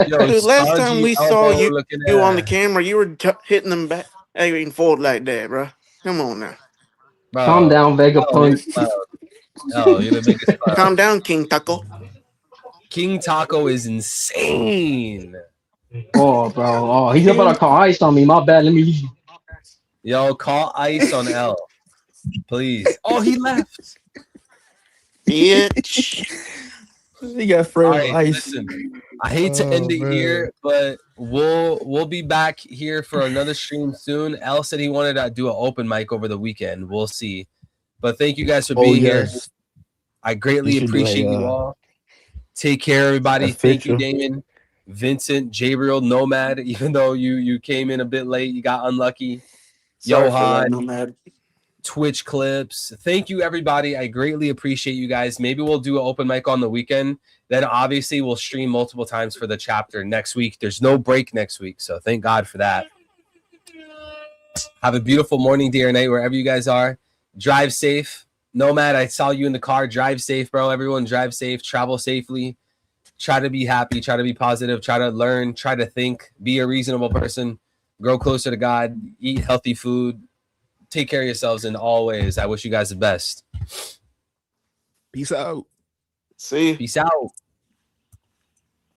Yo, dude, last time we saw you on the camera, you were hitting them back, and forward like that, bro. Come on now. Bro. Calm down, Vegapunk. Oh, you're the biggest clown. Calm down, King Taco. King Taco is insane. Oh, bro. Oh, he's about to call ice on me. My bad. Let me leave. Yo, call ice on L, please. Oh, he left. Bitch. He got frail Right, ice. listen, I hate to end it here, but we'll be back here for another stream soon. L said he wanted to do an open mic over the weekend. We'll see. But thank you guys for being here. I greatly appreciate you all. Take care, everybody. Thank you, Damon, Vincent, Jabriel, Nomad. Even though you came in a bit late, you got unlucky. Johan, Nomad. Twitch clips. Thank you, everybody. I greatly appreciate you guys. Maybe we'll do an open mic on the weekend. Then obviously we'll stream multiple times for the chapter next week. There's no break next week, so thank God for that. Have a beautiful morning, day, or night, wherever you guys are. Drive safe. Nomad, I saw you in the car. Drive safe, bro. Everyone drive safe. Travel safely. Try to be happy. Try to be positive. Try to learn. Try to think. Be a reasonable person. Grow closer to God. Eat healthy food. Take care of yourselves in all ways. I wish you guys the best. Peace out. See. Peace out.